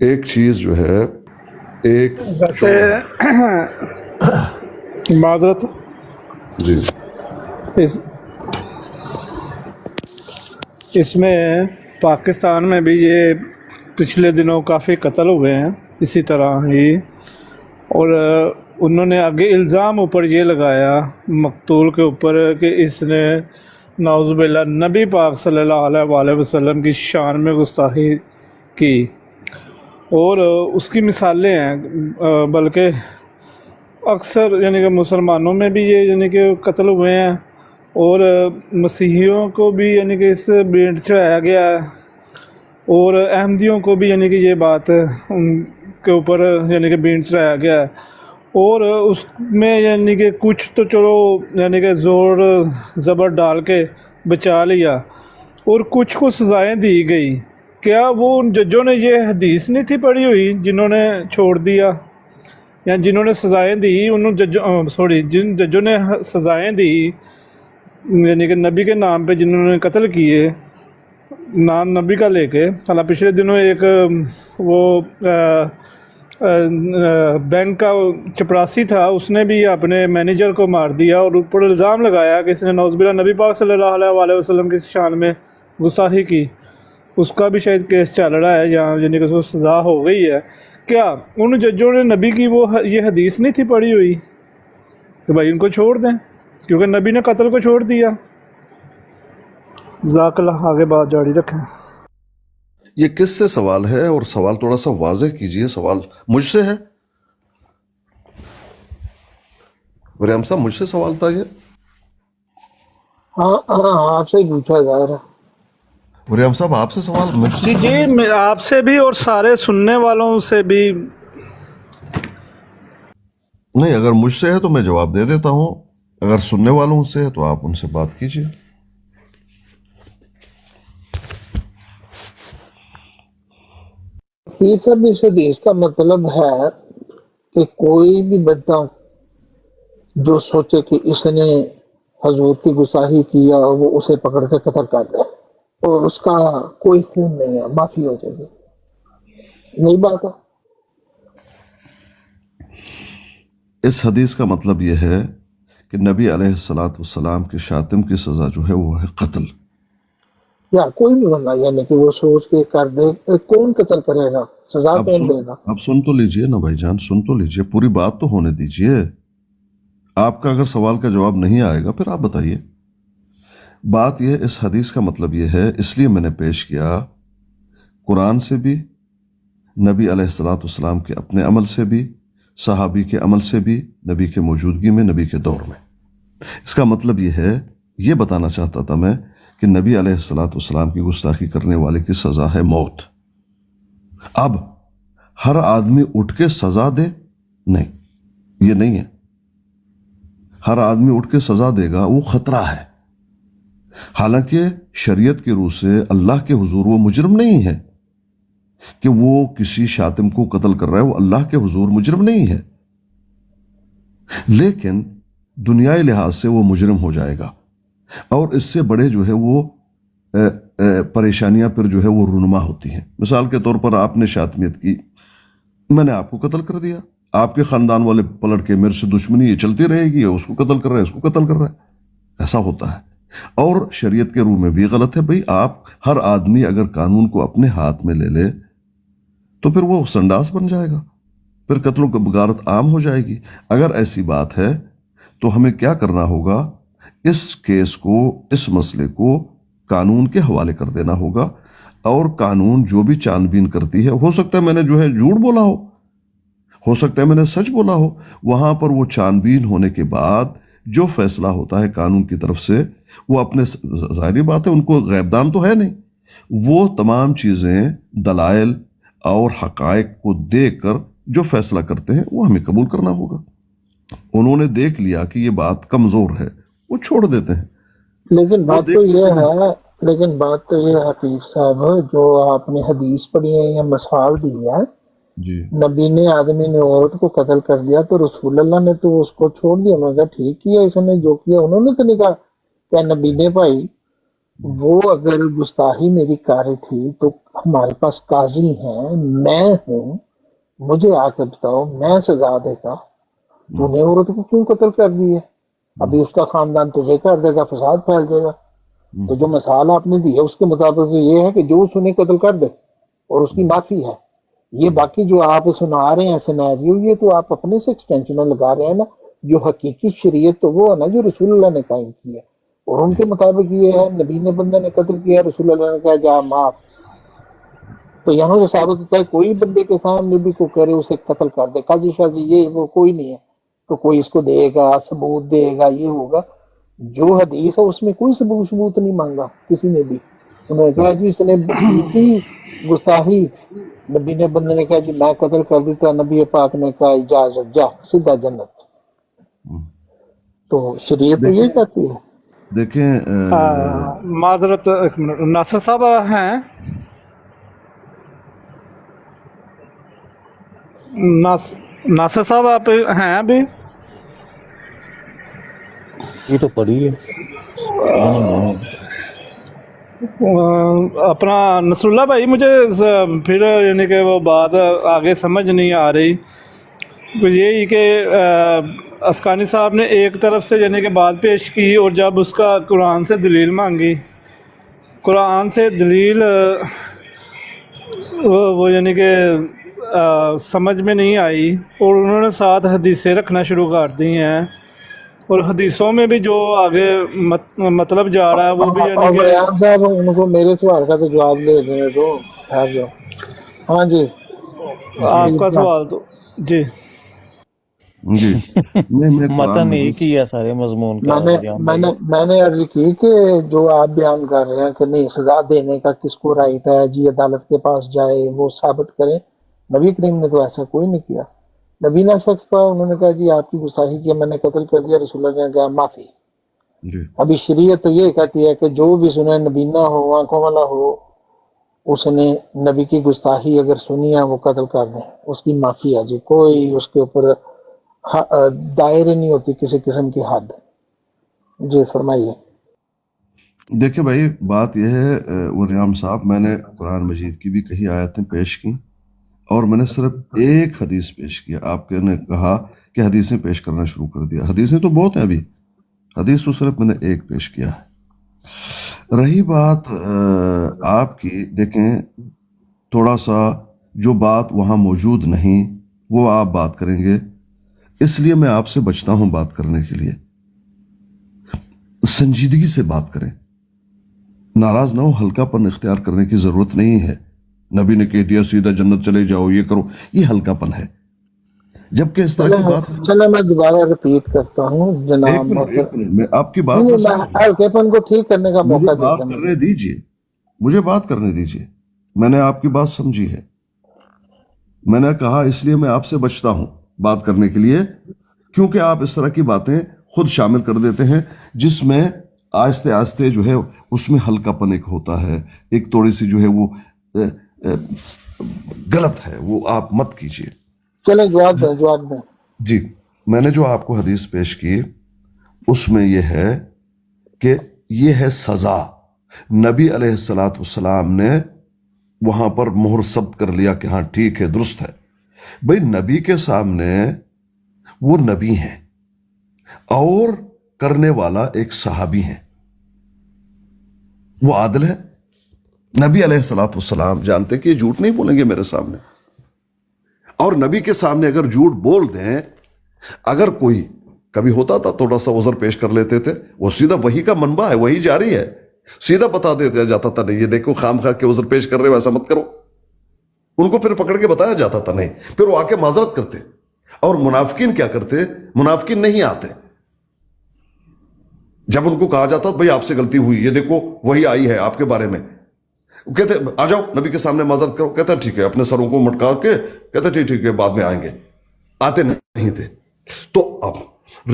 ایک چیز جو ہے، ایک ویسے معذرت، جی اس میں پاکستان میں بھی یہ پچھلے دنوں کافی قتل ہوئے ہیں اسی طرح ہی، اور انہوں نے آگے الزام اوپر یہ لگایا مقتول کے اوپر کہ اس نے نعوذ باللہ نبی پاک صلی اللہ علیہ وآلہ وسلم کی شان میں گستاخی کی. اور اس کی مثالیں ہیں، بلکہ اکثر یعنی کہ مسلمانوں میں بھی یہ یعنی کہ قتل ہوئے ہیں، اور مسیحیوں کو بھی یعنی کہ اس بھیٹ چڑھایا گیا ہے، اور احمدیوں کو بھی یعنی کہ یہ بات ان کے اوپر یعنی کہ بھیٹ چڑھایا گیا ہے، اور اس میں یعنی کہ کچھ تو چلو یعنی کہ زور زبر ڈال کے بچا لیا، اور کچھ کو سزائیں دی گئی۔ کیا وہ ان ججوں نے یہ حدیث نہیں تھی پڑھی ہوئی جنہوں نے چھوڑ دیا، یا جنہوں نے سزائیں دی جن ججوں نے سزائیں دی یعنی کہ نبی کے نام پہ جنہوں نے قتل کیے نام نبی کا لے کے؟ حالانکہ پچھلے دنوں ایک وہ بینک کا چپراسی تھا، اس نے بھی اپنے مینیجر کو مار دیا اور اوپر الزام لگایا کہ اس نے نعوذ باللہ نبی پاک صلی اللہ علیہ وآلہ وسلم کی شان میں گستاخی کی۔ اس کا بھی شاید کیس چل رہا ہے جہاں یعنی کہ اس کو سزا ہو گئی ہے۔ کیا ان ججوں نے نبی کی یہ حدیث نہیں تھی پڑھی ہوئی؟ تو بھائی ان کو چھوڑ دیں، کیونکہ نبی نے قتل کو چھوڑ دیا۔ جزاک اللہ، آگے بات جاری رکھیں۔ یہ کس سے سوال ہے؟ اور سوال تھوڑا سا واضح کیجئے۔ سوال مجھ سے ہے؟ ریحم صاحب مجھ سے سوال تھا یہ؟ ہاں آپ سے پوچھا جا رہا ہے۔ ریحم صاحب آپ سے سوال مجھ سے؟ جی میں آپ سے بھی اور سارے سننے والوں سے بھی۔ نہیں، اگر مجھ سے ہے تو میں جواب دے دیتا ہوں، اگر سننے والوں سے ہے تو آپ ان سے بات کیجئے۔ پیر صاحب اس حدیث کا مطلب ہے کہ کوئی بھی بندہ جو سوچے کہ اس نے حضور کی گستاخی کیا اور وہ اسے پکڑ کے قتل کر دے اور اس کا کوئی خون نہیں ہے، معافی ہو جائے گی، نہیں بات ہے؟ اس حدیث کا مطلب یہ ہے کہ نبی علیہ السلام کے شاتم کی سزا جو ہے وہ ہے قتل۔ یا کوئی بھی بندہ یعنی کہ وہ سوچ کے کر دے، کون قتل کرے گا؟ سزا کون دے گا؟ اب سن تو لیجئے نا بھائی جان، سن تو لیجئے، پوری بات تو ہونے دیجئے۔ آپ کا اگر سوال کا جواب نہیں آئے گا پھر آپ بتائیے۔ بات یہ، اس حدیث کا مطلب یہ ہے، اس لیے میں نے پیش کیا قرآن سے بھی، نبی علیہ السلام کے اپنے عمل سے بھی، صحابی کے عمل سے بھی، نبی کے موجودگی میں، نبی کے دور میں۔ اس کا مطلب یہ ہے، یہ بتانا چاہتا تھا میں کہ نبی علیہ السلام کی گستاخی کرنے والے کی سزا ہے موت۔ اب ہر آدمی اٹھ کے سزا دے؟ نہیں، یہ نہیں ہے۔ ہر آدمی اٹھ کے سزا دے گا وہ خطرہ ہے۔ حالانکہ شریعت کی روح سے اللہ کے حضور وہ مجرم نہیں ہے کہ وہ کسی شاتم کو قتل کر رہا ہے، وہ اللہ کے حضور مجرم نہیں ہے، لیکن دنیائی لحاظ سے وہ مجرم ہو جائے گا، اور اس سے بڑے جو ہے وہ پریشانیاں پھر جو ہے وہ رونما ہوتی ہیں۔ مثال کے طور پر آپ نے شاتمیت کی، میں نے آپ کو قتل کر دیا، آپ کے خاندان والے پلٹ کے میرے سے دشمنی یہ چلتی رہے گی، اس کو قتل کر رہا ہے، اس کو قتل کر رہا ہے، ایسا ہوتا ہے۔ اور شریعت کے روح میں بھی غلط ہے بھئی، آپ ہر آدمی اگر قانون کو اپنے ہاتھ میں لے لے تو پھر وہ سنڈاس بن جائے گا، پھر قتل و غارت عام ہو جائے گی۔ اگر ایسی بات ہے تو ہمیں کیا کرنا ہوگا؟ اس کیس کو، اس مسئلے کو قانون کے حوالے کر دینا ہوگا، اور قانون جو بھی چھان بین کرتی ہے، ہو سکتا ہے میں نے جو ہے جھوٹ بولا ہو سکتا ہے میں نے سچ بولا ہو، وہاں پر وہ چھان بین ہونے کے بعد جو فیصلہ ہوتا ہے قانون کی طرف سے، وہ اپنے، ظاہری بات ہے ان کو غیب دان تو ہے نہیں، وہ تمام چیزیں دلائل اور حقائق کو دیکھ کر جو فیصلہ کرتے ہیں وہ ہمیں قبول کرنا ہوگا۔ انہوں نے دیکھ لیا کہ یہ بات کمزور ہے، وہ چھوڑ دیتے ہیں۔ لیکن بات تو یہ ہے حفیظ صاحب، جو آپ نے حدیث پڑھی ہے یا مثال دی ہے، جی، نبی نے، آدمی نے عورت کو قتل کر دیا تو رسول اللہ نے تو اس کو چھوڑ دیا، انہوں نے کہا ٹھیک کیا اس نے جو کیا، انہوں نے تو نہیں کہا کہ نبی نے بھائی وہ اگر گستاخی میری کر رہی تھی تو ہمارے پاس قاضی ہیں، میں ہوں، مجھے آ کے بتاؤ، میں سزا دیتا، تو نے عورت کو کیوں قتل کر دی ہے؟ ابھی اس کا خاندان تجھے کر دے گا، فساد پھیل جائے گا۔ تو جو مثال آپ نے دی ہے اس کے مطابق یہ ہے کہ جو اس نے قتل کر دے اور اس کی معافی ہے۔ یہ باقی جو آپ سنا رہے ہیں سینیریو، یہ تو آپ اپنے سے ایکسٹینشن لگا رہے ہیں نا، جو حقیقی شریعت تو وہ ہے نا جو رسول اللہ نے قائم کی ہے، اور ان کے مطابق یہ ہے، نبی نے بندہ نے قتل کیا، رسول اللہ نے کہا جا معاف۔ تو یہاں سے ثابت ہوتا ہے کوئی بندے کے سامنے بھی کوئی کرے اسے قتل کر دے، قاضی شاضی یہ وہ کوئی نہیں ہے، تو کوئی اس کو دے گا، ثبوت دے گا، یہ ہوگا۔ جو حدیث ہے اس میں کوئی ثبوت نہیں مانگا کسی نے بھی، انہوں نے کہا جی اس نے کی تھی گستاخی، نبی نے بندے نے کہا جی میں قتل کر دیتا، نبی پاک نے کہا اجازت، جا سیدھا جنت۔ تو شریعت تو یہ کہتی ہے۔ دیکھیں معذرت ایک منٹ، ناصر صاحب ہیں؟ ناصر صاحب آپ ہیں ابھی؟ یہ تو پڑھی ہے اپنا نصر اللہ بھائی، مجھے پھر یعنی کہ وہ بات آگے سمجھ نہیں آ رہی، یہی کہ اسکانی صاحب نے ایک طرف سے یعنی کہ بات پیش کی، اور جب اس کا قرآن سے دلیل مانگی، قرآن سے دلیل وہ یعنی کہ سمجھ میں نہیں آئی، اور انہوں نے ساتھ حدیثیں رکھنا شروع کر دی ہیں، اور حدیثوں میں بھی جو آگے مطلب جا رہا ہے وہ بھی یعنی کہ ریان صاحب ان کو میرے سوال کا تو جواب دے دیں تو ٹھہر جاؤ۔ ہاں جی آپ کا سوال تو جی جی میں متن ایک ہی ہے سارے مضمون کا۔ میں نے عرض کی کہ جو آپ بیان کر رہے ہیں کہ نہیں سزا دینے کا کس کو رائٹ ہے جی، عدالت کے پاس جائے وہ ثابت کریں، نبی کریم نے تو ایسا کوئی نہیں کیا۔ نبینا شخص تھا، انہوں نے کہا جی آپ کی گستاخی کیا، میں نے قتل کر دیا، رسول اللہ نے کہا معافی۔ ابھی شریعت تو یہ کہتی ہے کہ جو بھی سنے نبینا ہو، آنکھوں والا ہو، اس نے نبی کی گستاخی اگر سنی ہے وہ قتل کر دیں، اس کی معافی ہے جی، کوئی اس کے اوپر دائرے نہیں ہوتی کسی قسم کی حد۔ جی فرمائیے۔ دیکھیں بھائی بات یہ ہے وریام صاحب، میں نے قرآن مجید کی بھی کئی آیتیں پیش کی، اور میں نے صرف ایک حدیث پیش کیا۔ آپ نے کہا کہ حدیثیں پیش کرنا شروع کر دیا، حدیثیں تو بہت ہیں، ابھی حدیث تو صرف میں نے ایک پیش کیا ہے۔ رہی بات آپ کی، دیکھیں تھوڑا سا جو بات وہاں موجود نہیں وہ آپ بات کریں گے، اس لیے میں آپ سے بچتا ہوں بات کرنے کے لیے۔ سنجیدگی سے بات کریں، ناراض نہ ہو، ہلکا پن اختیار کرنے کی ضرورت نہیں ہے۔ نبی نے کہہ دیا سیدھا جنت چلے جاؤ، یہ کرو، یہ ہلکا پن ہے۔ جبکہ اس طرح کی بات، چلے میں دوبارہ ریپیٹ کرتا ہوں جناب، ایک منٹ میں آپ کی بات ہلکے پن کو ٹھیک کرنے کا موقع بات دیتا کرنے دیجئے، مجھے بات کرنے دیجئے۔ میں نے آپ کی بات سمجھی ہے، میں نے کہا اس لیے میں آپ سے بچتا ہوں بات کرنے کے لیے، کیونکہ آپ اس طرح کی باتیں خود شامل کر دیتے ہیں جس میں آہستہ آہستہ جو ہے اس میں ہلکا پن ایک ہوتا ہے، ایک تھوڑی سی جو ہے وہ غلط ہے، وہ آپ مت کیجئے۔ چلیں جواب دیں۔ جی میں نے جو آپ کو حدیث پیش کی اس میں یہ ہے کہ یہ ہے سزا۔ نبی علیہ السلام نے وہاں پر مہر ثبت کر لیا کہ ہاں ٹھیک ہے، درست ہے۔ بھئی نبی کے سامنے وہ نبی ہیں اور کرنے والا ایک صحابی ہیں، وہ عادل ہے۔ نبی علیہ السلام جانتے کہ یہ جھوٹ نہیں بولیں گے میرے سامنے، اور نبی کے سامنے اگر جھوٹ بول دیں، اگر کوئی کبھی ہوتا تھا تھوڑا سا عذر پیش کر لیتے تھے، وہ سیدھا وہی کا منبع ہے، وہی جاری ہے، سیدھا بتا دیتے جاتا تھا نہیں یہ دیکھو خام خواہ کے عذر پیش کر رہے ہو، ایسا مت کرو۔ ان کو پھر پکڑ کے بتایا جاتا تھا نہیں، پھر وہ آ کے معذرت کرتے۔ اور منافقین کیا کرتے؟ منافقین نہیں آتے، جب ان کو کہا جاتا بھئی آپ سے غلطی ہوئی، یہ دیکھو وہی آئی ہے آپ کے بارے میں، کہتے آ جاؤ نبی کے سامنے معذرت کرو، کہتا ٹھیک ہے، اپنے سروں کو مٹکا کے کہتا ٹھیک ہے بعد میں آئیں گے، آتے نہیں تھے۔ تو اب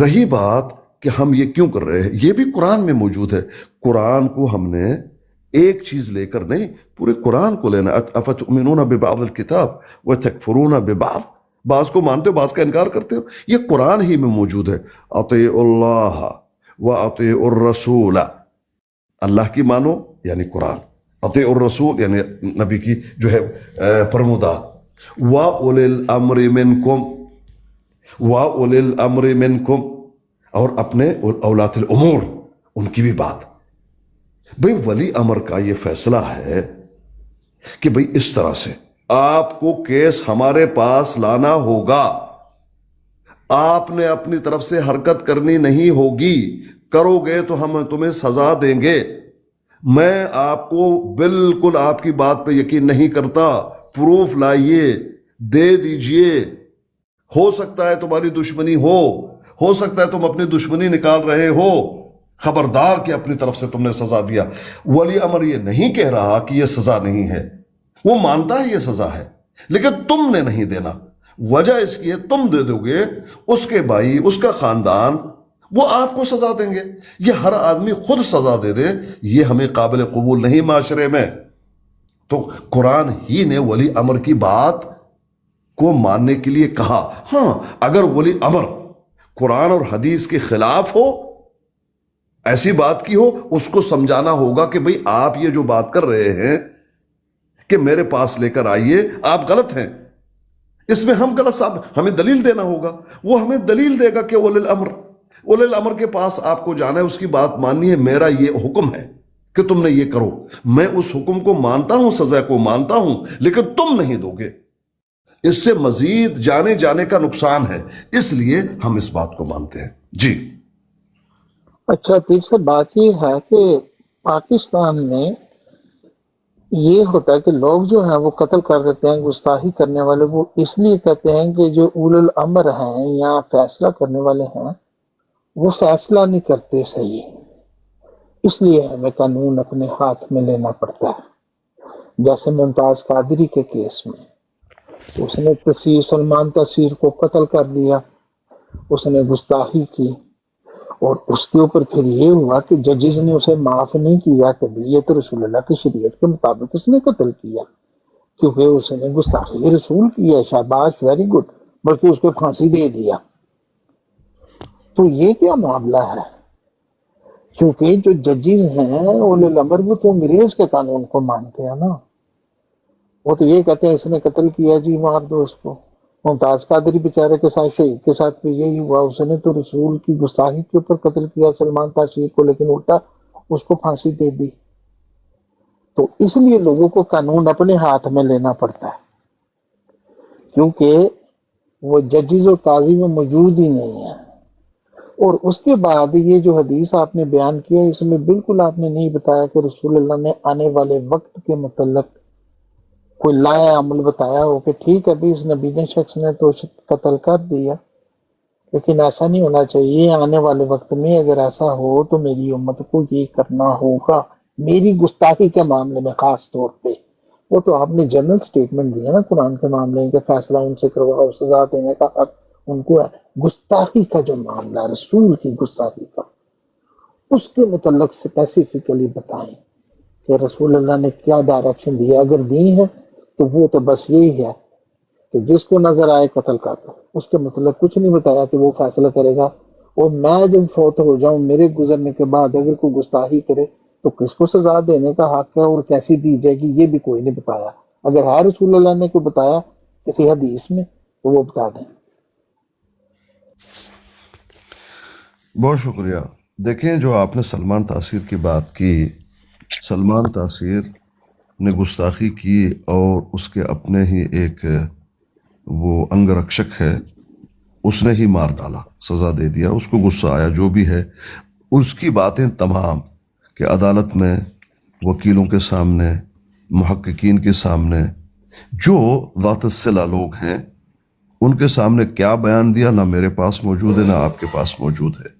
رہی بات کہ ہم یہ کیوں کر رہے ہیں، یہ بھی قرآن میں موجود ہے۔ قرآن کو ہم نے ایک چیز لے کر نہیں، پورے قرآن کو لینا۔ افتؤمنون ببعض الکتاب وتکفرون ببعض، بعض کو مانتے ہو بعض کا انکار کرتے ہو، یہ قرآن ہی میں موجود ہے۔ اطیعوا اللہ واطیعوا الرسول، اللہ کی مانو یعنی قرآن، اطیعوا الرسول یعنی نبی کی جو ہے فرمودات، واولی الامر منکم، واولی الامر منکم، اور اپنے اولاۃ الامور ان کی بھی بات۔ بھئی ولی امر کا یہ فیصلہ ہے کہ بھئی اس طرح سے آپ کو کیس ہمارے پاس لانا ہوگا، آپ نے اپنی طرف سے حرکت کرنی نہیں ہوگی، کرو گے تو ہم تمہیں سزا دیں گے، میں آپ کو بالکل آپ کی بات پہ یقین نہیں کرتا، پروف لائیے، دے دیجئے۔ ہو سکتا ہے تمہاری دشمنی ہو سکتا ہے تم اپنی دشمنی نکال رہے ہو، خبردار کہ اپنی طرف سے تم نے سزا دیا۔ ولی امر یہ نہیں کہہ رہا کہ یہ سزا نہیں ہے، وہ مانتا ہے یہ سزا ہے، لیکن تم نے نہیں دینا۔ وجہ اس کی ہے تم دے دو گے، اس کے بھائی، اس کا خاندان، وہ آپ کو سزا دیں گے۔ یہ ہر آدمی خود سزا دے دے، یہ ہمیں قابل قبول نہیں معاشرے میں۔ تو قرآن ہی نے ولی امر کی بات کو ماننے کے لیے کہا۔ ہاں، اگر ولی امر قرآن اور حدیث کے خلاف ہو، ایسی بات کی ہو، اس کو سمجھانا ہوگا کہ بھئی آپ یہ جو بات کر رہے ہیں کہ میرے پاس لے کر آئیے، آپ غلط ہیں، اس میں ہم غلط، صاحب ہمیں دلیل دینا ہوگا۔ وہ ہمیں دلیل دے گا کہ ولی الامر کے پاس آپ کو جانا ہے، اس کی بات ماننی ہے، میرا یہ حکم ہے کہ تم نے یہ کرو، میں اس حکم کو مانتا ہوں، سزا کو مانتا ہوں، لیکن تم نہیں دو گے، اس سے مزید جانے کا نقصان ہے، اس لیے ہم اس بات کو مانتے ہیں۔ جی اچھا پھر سے بات یہ ہے کہ پاکستان میں یہ ہوتا ہے کہ لوگ جو ہیں وہ قتل کر دیتے ہیں، گستاخی کرنے والے، وہ اس لیے کہتے ہیں کہ جو اول الامر ہیں یا فیصلہ کرنے والے ہیں وہ فیصلہ نہیں کرتے صحیح، اس لیے ہمیں قانون اپنے ہاتھ میں لینا پڑتا ہے۔ جیسے ممتاز قادری کے کیس میں اس نے سلمان تصویر کو قتل کر دیا، اس نے گستاخی کی، اور اس کے اوپر پھر یہ ہوا کہ ججز نے اسے معاف نہیں کیا کہ یہ تو رسول اللہ کی شریعت کے مطابق اس نے قتل کیا، کیونکہ اس نے گستاخی رسول کیا، شاباش، ویری گڈ، بلکہ اس کو پھانسی دے دیا۔ تو یہ کیا معاملہ ہے؟ کیونکہ جو ججز ہیں اولو الامر بھی تو انگریز کے قانون کو مانتے ہیں نا، وہ تو یہ کہتے ہیں اس نے قتل کیا جی مار دو اس کو۔ ممتاز قادری بیچارے کے ساتھ، شہید کے ساتھ بھی یہی ہوا، اس نے تو رسول کی گستاخی کے اوپر قتل کیا سلمان تاشیر کو، لیکن الٹا اس کو پھانسی دے دی۔ تو اس لیے لوگوں کو قانون اپنے ہاتھ میں لینا پڑتا ہے، کیونکہ وہ ججز اور قاضی میں موجود ہی نہیں ہے۔ اور اس کے بعد یہ جو حدیث آپ نے بیان کیا، اس میں بالکل آپ نے نہیں بتایا کہ رسول اللہ نے آنے والے وقت کے متعلق کوئی لایا عمل بتایا ہو کہ ٹھیک ہے بھی اس نبی نے شخص نے تو قتل کر دیا، لیکن ایسا نہیں ہونا چاہیے، آنے والے وقت میں اگر ایسا ہو تو میری امت کو یہ کرنا ہوگا، میری گستاخی کے معاملے میں خاص طور پہ۔ وہ تو آپ نے جنرل سٹیٹمنٹ دیا نا قرآن کے معاملے میں کہ فیصلہ ان سے کرواؤ، سزا دینے کا حق ان کو ہے۔ گستاخی کا جو معاملہ ہے، رسول کی گستاخی کا، اس کے متعلق اسپیسیفکلی بتائیں کہ رسول اللہ نے کیا ڈائریکشن دیا، اگر دی ہے تو وہ تو بس یہی ہے کہ جس کو نظر آئے قتل کر دو، اس کے مطلب کچھ نہیں بتایا کہ وہ فیصلہ کرے گا۔ اور میں جب فوت ہو جاؤں، میرے گزرنے کے بعد اگر کوئی گستاخی کرے تو کس کو سزا دینے کا حق ہے اور کیسی دی جائے گی، یہ بھی کوئی نہیں بتایا۔ اگر ہے رسول اللہ نے کوئی بتایا کسی حدیث میں تو وہ بتا دیں۔ بہت شکریہ۔ دیکھیں، جو آپ نے سلمان تاثیر کی بات کی، سلمان تاثیر نے گستاخی کی اور اس کے اپنے ہی ایک وہ انگ رکشک ہے، اس نے ہی مار ڈالا، سزا دے دیا، اس کو غصہ آیا، جو بھی ہے اس کی باتیں تمام کہ عدالت میں وکیلوں کے سامنے، محققین کے سامنے، جو ذات الصلہ لوگ ہیں ان کے سامنے کیا بیان دیا، نہ میرے پاس موجود ہے نہ آپ کے پاس موجود ہے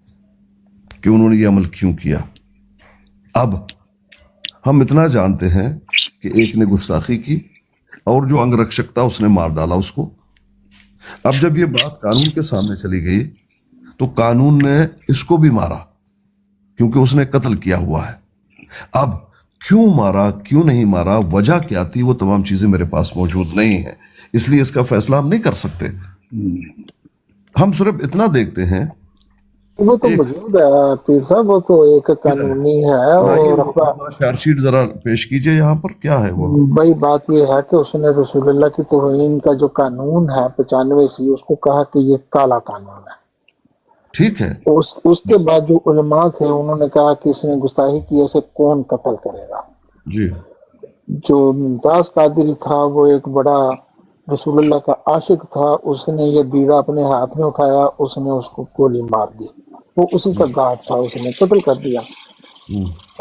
کہ انہوں نے یہ عمل کیوں کیا۔ اب ہم اتنا جانتے ہیں کہ ایک نے گستاخی کی اور جو انگ رکشک تھا اس نے مار ڈالا اس کو۔ اب جب یہ بات قانون کے سامنے چلی گئی تو قانون نے اس کو بھی مارا کیونکہ اس نے قتل کیا ہوا ہے۔ اب کیوں مارا، کیوں نہیں مارا، وجہ کیا تھی، وہ تمام چیزیں میرے پاس موجود نہیں ہیں، اس لیے اس کا فیصلہ ہم نہیں کر سکتے۔ ہم صرف اتنا دیکھتے ہیں، وہ تو موجود ہے پیر صاحب، وہ تو ایک قانونی ہے۔ اور چارج شیٹ ذرا پیش کیجئے، یہاں پر کیا ہے وہ؟ بھائی بات یہ ہے کہ اس نے رسول اللہ کی توہین کا جو قانون ہے 95 اس کو کہا کہ یہ کالا قانون ہے، ٹھیک ہے۔ اس کے بعد جو علماء تھے انہوں نے کہا کہ اس نے گستاخی کی، اسے کون قتل کرے گا؟ جی، جو ممتاز قادری تھا وہ ایک بڑا رسول اللہ کا عاشق تھا، اس نے یہ بیڑا اپنے ہاتھ میں اٹھایا، اس نے اس کو گولی مار دی، وہ اسی کا گارڈ تھا، اس نے قتل کر دیا۔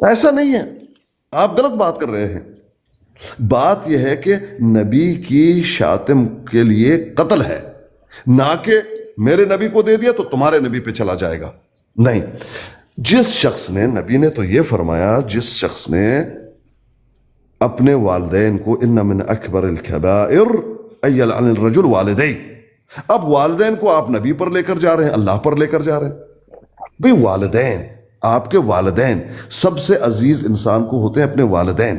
ایسا نہیں ہے، آپ غلط بات کر رہے ہیں. بات یہ ہے کہ نبی کی شاتم کے لیے قتل ہے، نہ کہ میرے نبی کو دے دیا تو تمہارے نبی پہ چلا جائے گا. نہیں، جس شخص نے، نبی نے تو یہ فرمایا، جس شخص نے اپنے والدین کو، ان من اکبر الکبائر ان یلعن الرجل والدی. اب والدین کو آپ نبی پر لے کر جا رہے ہیں، اللہ پر لے کر جا رہے ہیں. بھئی والدین، آپ کے والدین سب سے عزیز انسان کو ہوتے ہیں اپنے والدین،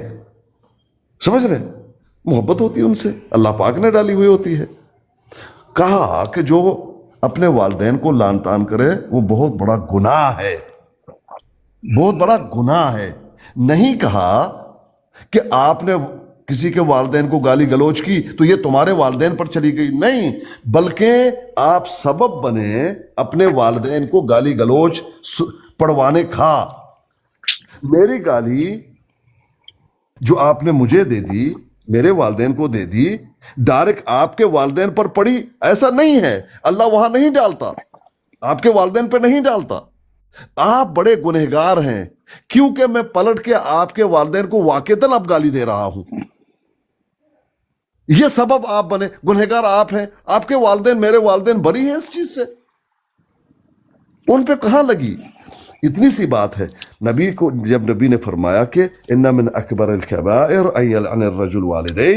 سمجھ رہے ہیں؟ محبت ہوتی ہے ان سے، اللہ پاک نے ڈالی ہوئی ہوتی ہے. کہا کہ جو اپنے والدین کو لعن طعن کرے وہ بہت بڑا گناہ ہے، بہت بڑا گناہ ہے. نہیں کہا کہ آپ نے کسی کے والدین کو گالی گلوچ کی تو یہ تمہارے والدین پر چلی گئی، نہیں، بلکہ آپ سبب بنے اپنے والدین کو گالی گلوچ پڑوانے کا. میری گالی جو آپ نے مجھے دے دی، میرے والدین کو دے دی، ڈائریکٹ آپ کے والدین پر پڑی، ایسا نہیں ہے. اللہ وہاں نہیں ڈالتا، آپ کے والدین پہ نہیں ڈالتا. آپ بڑے گنہگار ہیں کیونکہ میں پلٹ کے آپ کے والدین کو واقعتاً اب گالی دے رہا ہوں، یہ سبب آپ بنے. گنہگار آپ ہیں، آپ کے والدین، میرے والدین بری ہیں اس چیز سے، ان پہ کہاں لگی. اتنی سی بات ہے. نبی کو جب نبی نے فرمایا کہ ان من اکبر الکبائر ان یلعن الرجل والدی،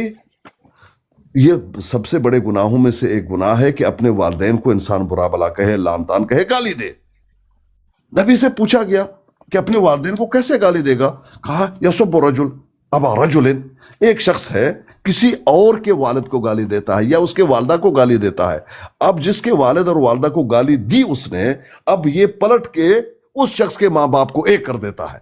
یہ سب سے بڑے گناہوں میں سے ایک گناہ ہے کہ اپنے والدین کو انسان برا بلا کہے، لعن طعن کہے، گالی دے. نبی سے پوچھا گیا کہ اپنے والدین کو کیسے گالی دے گا؟ کہا یسب رجل ابا رجل، ایک شخص ہے کسی اور کے والد کو گالی دیتا ہے یا اس کے والدہ کو گالی دیتا ہے. اب جس کے والد اور والدہ کو گالی دی اس نے، اب یہ پلٹ کے اس شخص کے ماں باپ کو ایک کر دیتا ہے.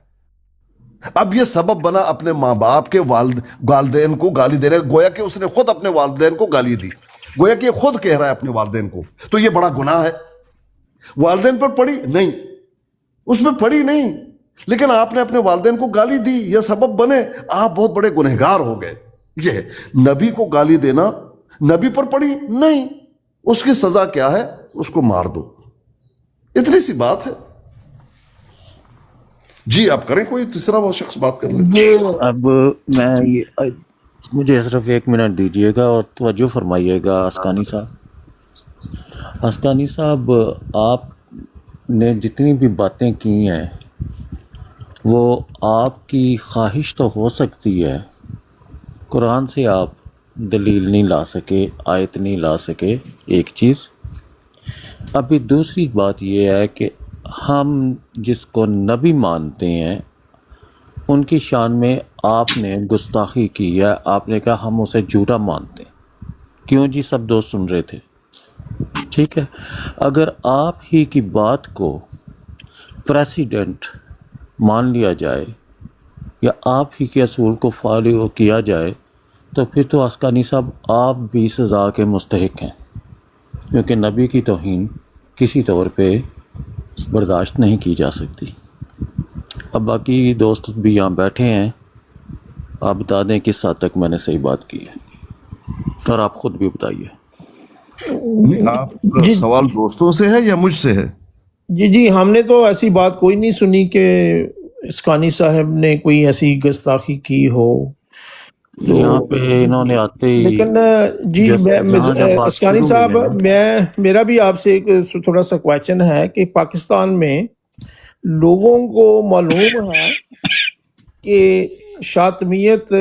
اب یہ سبب بنا اپنے ماں باپ کے والدین کو گالی دے رہے، گویا کہ اس نے خود اپنے والدین کو گالی دی، گویا کہ یہ خود کہہ رہا ہے اپنے والدین کو. تو یہ بڑا گناہ ہے. والدین پر پڑی نہیں، اس میں پڑی نہیں، لیکن آپ نے اپنے والدین کو گالی دی، یہ سبب بنے، آپ بہت بڑے گنہگار ہو گئے. یہ نبی کو گالی دینا نبی پر پڑی نہیں، اس کی سزا کیا ہے؟ اس کو مار دو، اتنی سی بات ہے. جی آپ کریں، کوئی تیسرا وہ شخص بات کر لیں. اب میں مجھے صرف 1 منٹ دیجیے گا اور توجہ فرمائیے گا. اسکانی صاحب، اسکانی صاحب، آپ نے جتنی بھی باتیں کی ہیں وہ آپ کی خواہش تو ہو سکتی ہے، قرآن سے آپ دلیل نہیں لا سکے، آیت نہیں لا سکے، ایک چیز. ابھی دوسری بات یہ ہے کہ ہم جس کو نبی مانتے ہیں ان کی شان میں آپ نے گستاخی کی ہے. آپ نے کہا ہم اسے جھوٹا مانتے ہیں. کیوں جی؟ سب دوست سن رہے تھے. ٹھیک ہے، اگر آپ ہی کی بات کو پریسیڈنٹ مان لیا جائے یا آپ ہی کے اصول کو فالو کیا جائے تو پھر تو اسکانی صاحب آپ بھی سزا کے مستحق ہیں، کیونکہ نبی کی توہین کسی طور پہ برداشت نہیں کی جا سکتی. اب باقی دوست بھی یہاں بیٹھے ہیں، آپ بتا دیں کس حد تک میں نے صحیح بات کی ہے، اور آپ خود بھی بتائیے. آپ کا سوال دوستوں سے ہے یا مجھ سے ہے؟ جی ہم نے تو ایسی بات کوئی نہیں سنی کہ اسکانی صاحب نے کوئی ایسی گستاخی کی ہو. یہاں پہ انہوں نے آتے ہی لیکن جی اسکانی صاحب، میرا بھی آپ سے ایک تھوڑا سا کویشچن ہے کہ پاکستان میں لوگوں کو معلوم ہے کہ شاطمیت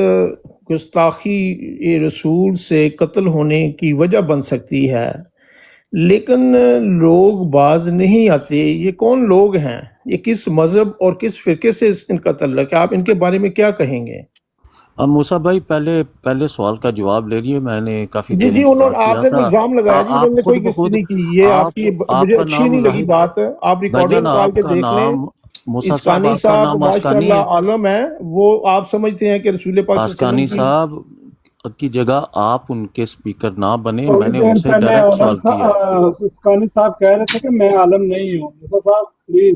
گستاخی رسول سے قتل ہونے کی وجہ بن سکتی ہے، لیکن لوگ باز نہیں آتے. یہ کون لوگ ہیں؟ یہ کس مذہب اور کس فرقے سے ان کا تعلق ہے؟ آپ ان کے بارے میں کیا کہیں گے؟ اب موسیٰ بھائی پہلے سوال کا جواب لے لیے. میں نے کافی جی آپ نے تو الزام لگایا جی، انہوں نے کوئی کسی نہیں کی. یہ آپ کی مجھے اچھی نہیں لگی بات. آپ ریکارڈنگ نکال کے دیکھ لیں. اسکانی صاحب ماشاءاللہ عالم ہے، وہ آپ سمجھتے ہیں کہ رسول پاک اسکانی صاحب کی جگہ آپ ان کے سپیکر نہ بنے. میں نے ان سے ڈائریکٹ سوال کیا. اسکانی صاحب کہہ رہے تھے کہ میں عالم نہیں ہوں. صاحب پلیز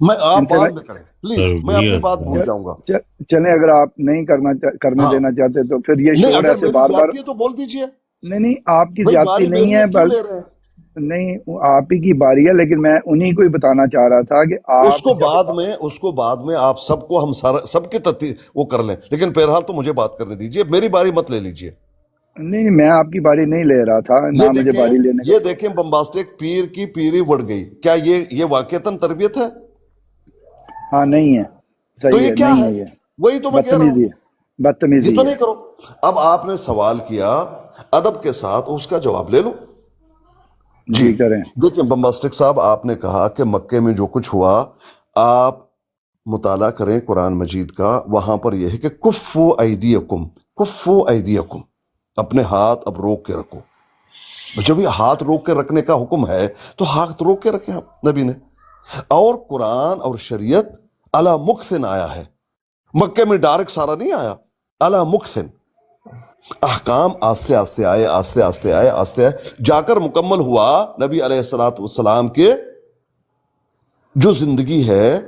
میں آپ ان سے بعد میں کریں پلیز، میں اپنی بات بھول جاؤں گا. چلیں اگر آپ نہیں کرنے ہاں دینا چاہتے تو پھر یہ نہیں، شور اگر ایسے میری بار بار. زیادتی ہے تو بول دیجئے. نہیں آپ کی بھائی زیادتی باری نہیں میری ہے، ہے، کیوں لے رہے ہیں؟ نہیں آپ ہی کی باری ہے، لیکن میں انہی کو ہی بتانا چاہ رہا تھا کہ اس آپ کو جب بعد میں آپ سب کو ہم سب کے وہ کر لیں، لیکن بہرحال تو مجھے بات کرنے دیجئے، میری باری مت لے لیجئے. نہیں میں آپ کی باری نہیں لے رہا تھا، نہ مجھے باری لینے کا. یہ دیکھیں بمباسٹک پیر کی پیری بڑھ گئی، کیا یہ واقعتاً تربیت ہے؟ ہاں نہیں ہے، تو صحیح یہ ہے، کیا نہیں ہے؟ ہے یہ وہی تو میں کہہ رہا ہوں. بدتمیزی ہے، یہ بدتمیزی تو ہے. نہیں کرو. اب آپ نے سوال کیا ادب کے ساتھ، اس کا جواب لے لو. جی جی کریں. دیکھیں بمباسٹک صاحب، آپ نے کہا کہ مکے میں جو کچھ ہوا، آپ مطالعہ کریں قرآن مجید کا. وہاں پر یہ ہے کہ کفو ایدیکم، اپنے ہاتھ اب روک کے رکھو. جب یہ ہاتھ روک کے رکھنے کا حکم ہے تو ہاتھ روک کے رکھے نبی نے. اور قرآن اور شریعت علی مکثن آیا ہے، مکے میں ڈائریکٹ سارا نہیں آیا، علی مکثن. احکام آستے آستے آئے جا کر مکمل ہوا نبی علیہ السلام کے جو زندگی ہے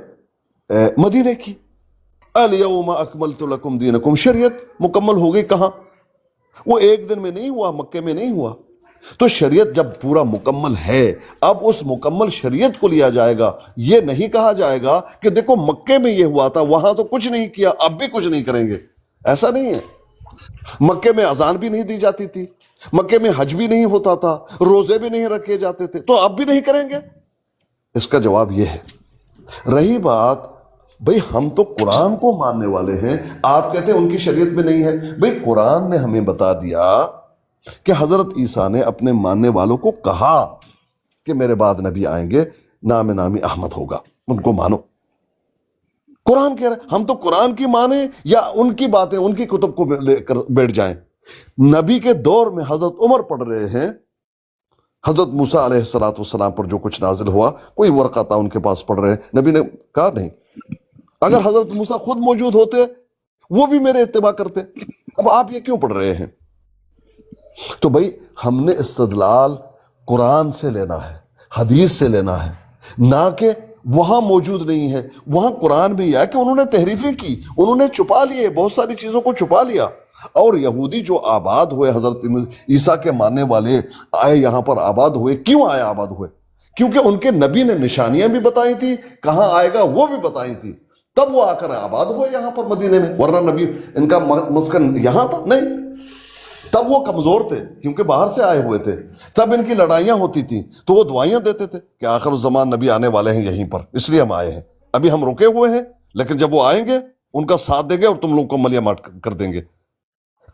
مدینے کی. الیوم اکملت لکم دینکم، شریعت مکمل ہو گئی. کہاں؟ وہ ایک دن میں نہیں ہوا، مکے میں نہیں ہوا. تو شریعت جب پورا مکمل ہے، اب اس مکمل شریعت کو لیا جائے گا. یہ نہیں کہا جائے گا کہ دیکھو مکے میں یہ ہوا تھا، وہاں تو کچھ نہیں کیا، اب بھی کچھ نہیں کریں گے. ایسا نہیں ہے. مکے میں اذان بھی نہیں دی جاتی تھی، مکے میں حج بھی نہیں ہوتا تھا، روزے بھی نہیں رکھے جاتے تھے، تو اب بھی نہیں کریں گے؟ اس کا جواب یہ ہے. رہی بات، بھئی ہم تو قرآن کو ماننے والے ہیں، آپ کہتے ہیں ان کی شریعت میں نہیں ہے. بھئی قرآن نے ہمیں بتا دیا کہ حضرت عیسیٰ نے اپنے ماننے والوں کو کہا کہ میرے بعد نبی آئیں گے، نام نامی احمد ہوگا، ان کو مانو. قرآن کہہ رہے ہیں. ہم تو قرآن کی مانیں یا ان کی باتیں، ان کی کتب کو لے کر بیٹھ جائیں؟ نبی کے دور میں حضرت عمر پڑھ رہے ہیں حضرت موسیٰ علیہ السلام پر جو کچھ نازل ہوا، کوئی ورقہ تھا ان کے پاس، پڑھ رہے ہیں. نبی نے کہا نہیں. اگر حضرت موسیٰ خود موجود ہوتے وہ بھی میرے اتباع کرتے. اب آپ یہ کیوں پڑھ رہے ہیں؟ تو بھائی ہم نے استدلال قرآن سے لینا ہے، حدیث سے لینا ہے، نہ کہ وہاں موجود نہیں ہے. وہاں قرآن بھی ہے کہ انہوں نے تحریفیں کی، انہوں نے چھپا لیے، بہت ساری چیزوں کو چھپا لیا. اور یہودی جو آباد ہوئے، حضرت عیسیٰ کے ماننے والے آئے یہاں پر آباد ہوئے. کیوں آئے آباد ہوئے؟ کیونکہ ان کے نبی نے نشانیاں بھی بتائی تھی، کہاں آئے گا وہ بھی بتائی تھی، تب وہ آ کر آباد ہوئے یہاں پر مدینے میں. ورنہ نبی ان کا مسکن یہاں تھا نہیں. تب وہ کمزور تھے کیونکہ باہر سے آئے ہوئے تھے، تب ان کی لڑائیاں ہوتی تھیں تو وہ دعائیاں دیتے تھے کہ آخر الزمان نبی آنے والے ہیں یہیں پر، اس لیے ہم آئے ہیں. ابھی ہم رکے ہوئے ہیں، لیکن جب وہ آئیں گے ان کا ساتھ دیں گے اور تم لوگ کو ملیہ مات کر دیں گے.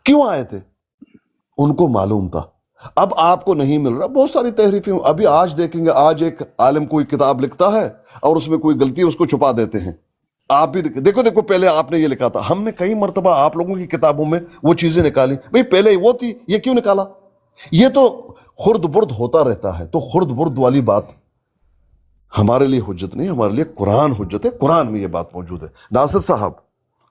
کیوں آئے تھے؟ ان کو معلوم تھا. اب آپ کو نہیں مل رہا. بہت ساری تحریفیں ابھی آج دیکھیں گے. آج ایک عالم کوئی کتاب لکھتا ہے اور اس میں کوئی غلطی اس کو چھپا دیتے ہیں. آپ بھی دیکھو پہلے آپ نے یہ لکھا تھا، ہم نے کئی مرتبہ آپ لوگوں کی کتابوں میں وہ چیزیں نکالی. بھئی پہلے وہ تھی، یہ کیوں نکالا؟ یہ تو خرد برد ہوتا رہتا ہے. تو خرد برد والی بات ہمارے لیے حجت نہیں، ہمارے لیے قرآن حجت ہے. قرآن میں یہ بات موجود ہے. ناصر صاحب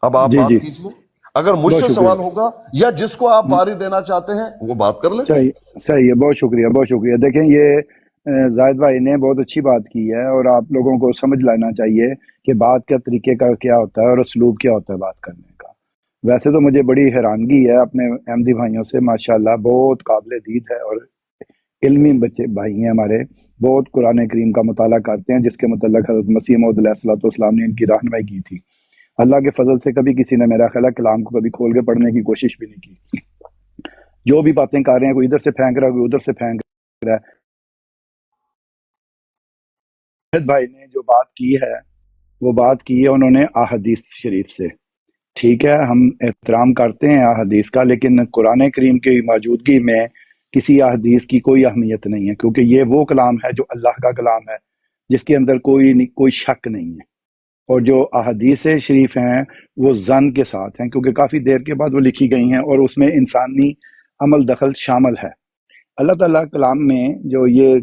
اب آپ جی بات جی کیجیے. اگر مجھ بہت سے شکریہ. سوال ہوگا یا جس کو آپ باری دینا چاہتے ہیں وہ بات کر لیں. صحیح ہے، بہت شکریہ، بہت شکریہ. دیکھیں یہ زاہد بھائی نے بہت اچھی بات کی ہے، اور آپ لوگوں کو سمجھ لینا چاہیے کہ بات کا طریقے کا کیا ہوتا ہے اور اسلوب کیا ہوتا ہے بات کرنے کا. ویسے تو مجھے بڑی حیرانگی ہے اپنے احمدی بھائیوں سے، ماشاءاللہ بہت قابل دید ہے اور علمی بچے بھائی ہیں ہمارے، بہت قرآن کریم کا مطالعہ کرتے ہیں، جس کے متعلق حضرت مسیح موعود علیہ السلام نے ان کی رہنمائی کی تھی. اللہ کے فضل سے کبھی کسی نے میرا خیال ہے کلام کو کبھی کھول کے پڑھنے کی کوشش بھی نہیں کی. جو بھی باتیں کر رہے ہیں، کوئی ادھر سے پھینک رہا ہے، کوئی ادھر سے پھینک رہا ہے. بھائی نے جو بات کی ہے وہ بات کی ہے انہوں نے احادیث شریف سے. ٹھیک ہے، ہم احترام کرتے ہیں احادیث کا، لیکن قرآن کریم کی موجودگی میں کسی احادیث کی کوئی اہمیت نہیں ہے، کیونکہ یہ وہ کلام ہے جو اللہ کا کلام ہے، جس کے اندر کوئی شک نہیں ہے. اور جو احادیث شریف ہیں وہ ظن کے ساتھ ہیں، کیونکہ کافی دیر کے بعد وہ لکھی گئی ہیں اور اس میں انسانی عمل دخل شامل ہے. اللہ تعالیٰ کلام میں جو یہ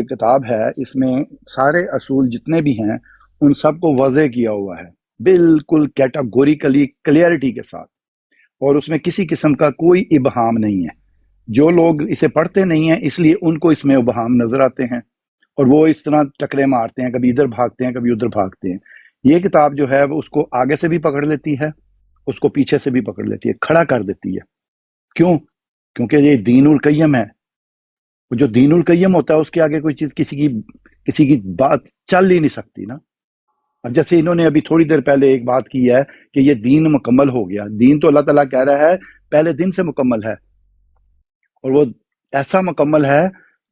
کتاب ہے، اس میں سارے اصول جتنے بھی ہیں ان سب کو واضح کیا ہوا ہے، بالکل کیٹاگوریکلی کلیئرٹی کے ساتھ، اور اس میں کسی قسم کا کوئی ابہام نہیں ہے. جو لوگ اسے پڑھتے نہیں ہیں اس لیے ان کو اس میں ابہام نظر آتے ہیں، اور وہ اس طرح ٹکرے مارتے ہیں، کبھی ادھر بھاگتے ہیں کبھی ادھر بھاگتے ہیں۔ یہ کتاب جو ہے وہ اس کو آگے سے بھی پکڑ لیتی ہے، اس کو پیچھے سے بھی پکڑ لیتی ہے، کھڑا کر دیتی ہے۔ کیوں؟ کیونکہ یہ دین القیم ہے۔ وہ جو دین القیم ہوتا ہے اس کے آگے کوئی چیز کسی کی بات چل ہی نہیں سکتی نا۔ اب جیسے انہوں نے ابھی تھوڑی دیر پہلے ایک بات کی ہے کہ یہ دین مکمل ہو گیا، دین تو اللہ تعالیٰ کہہ رہا ہے پہلے دن سے مکمل ہے، اور وہ ایسا مکمل ہے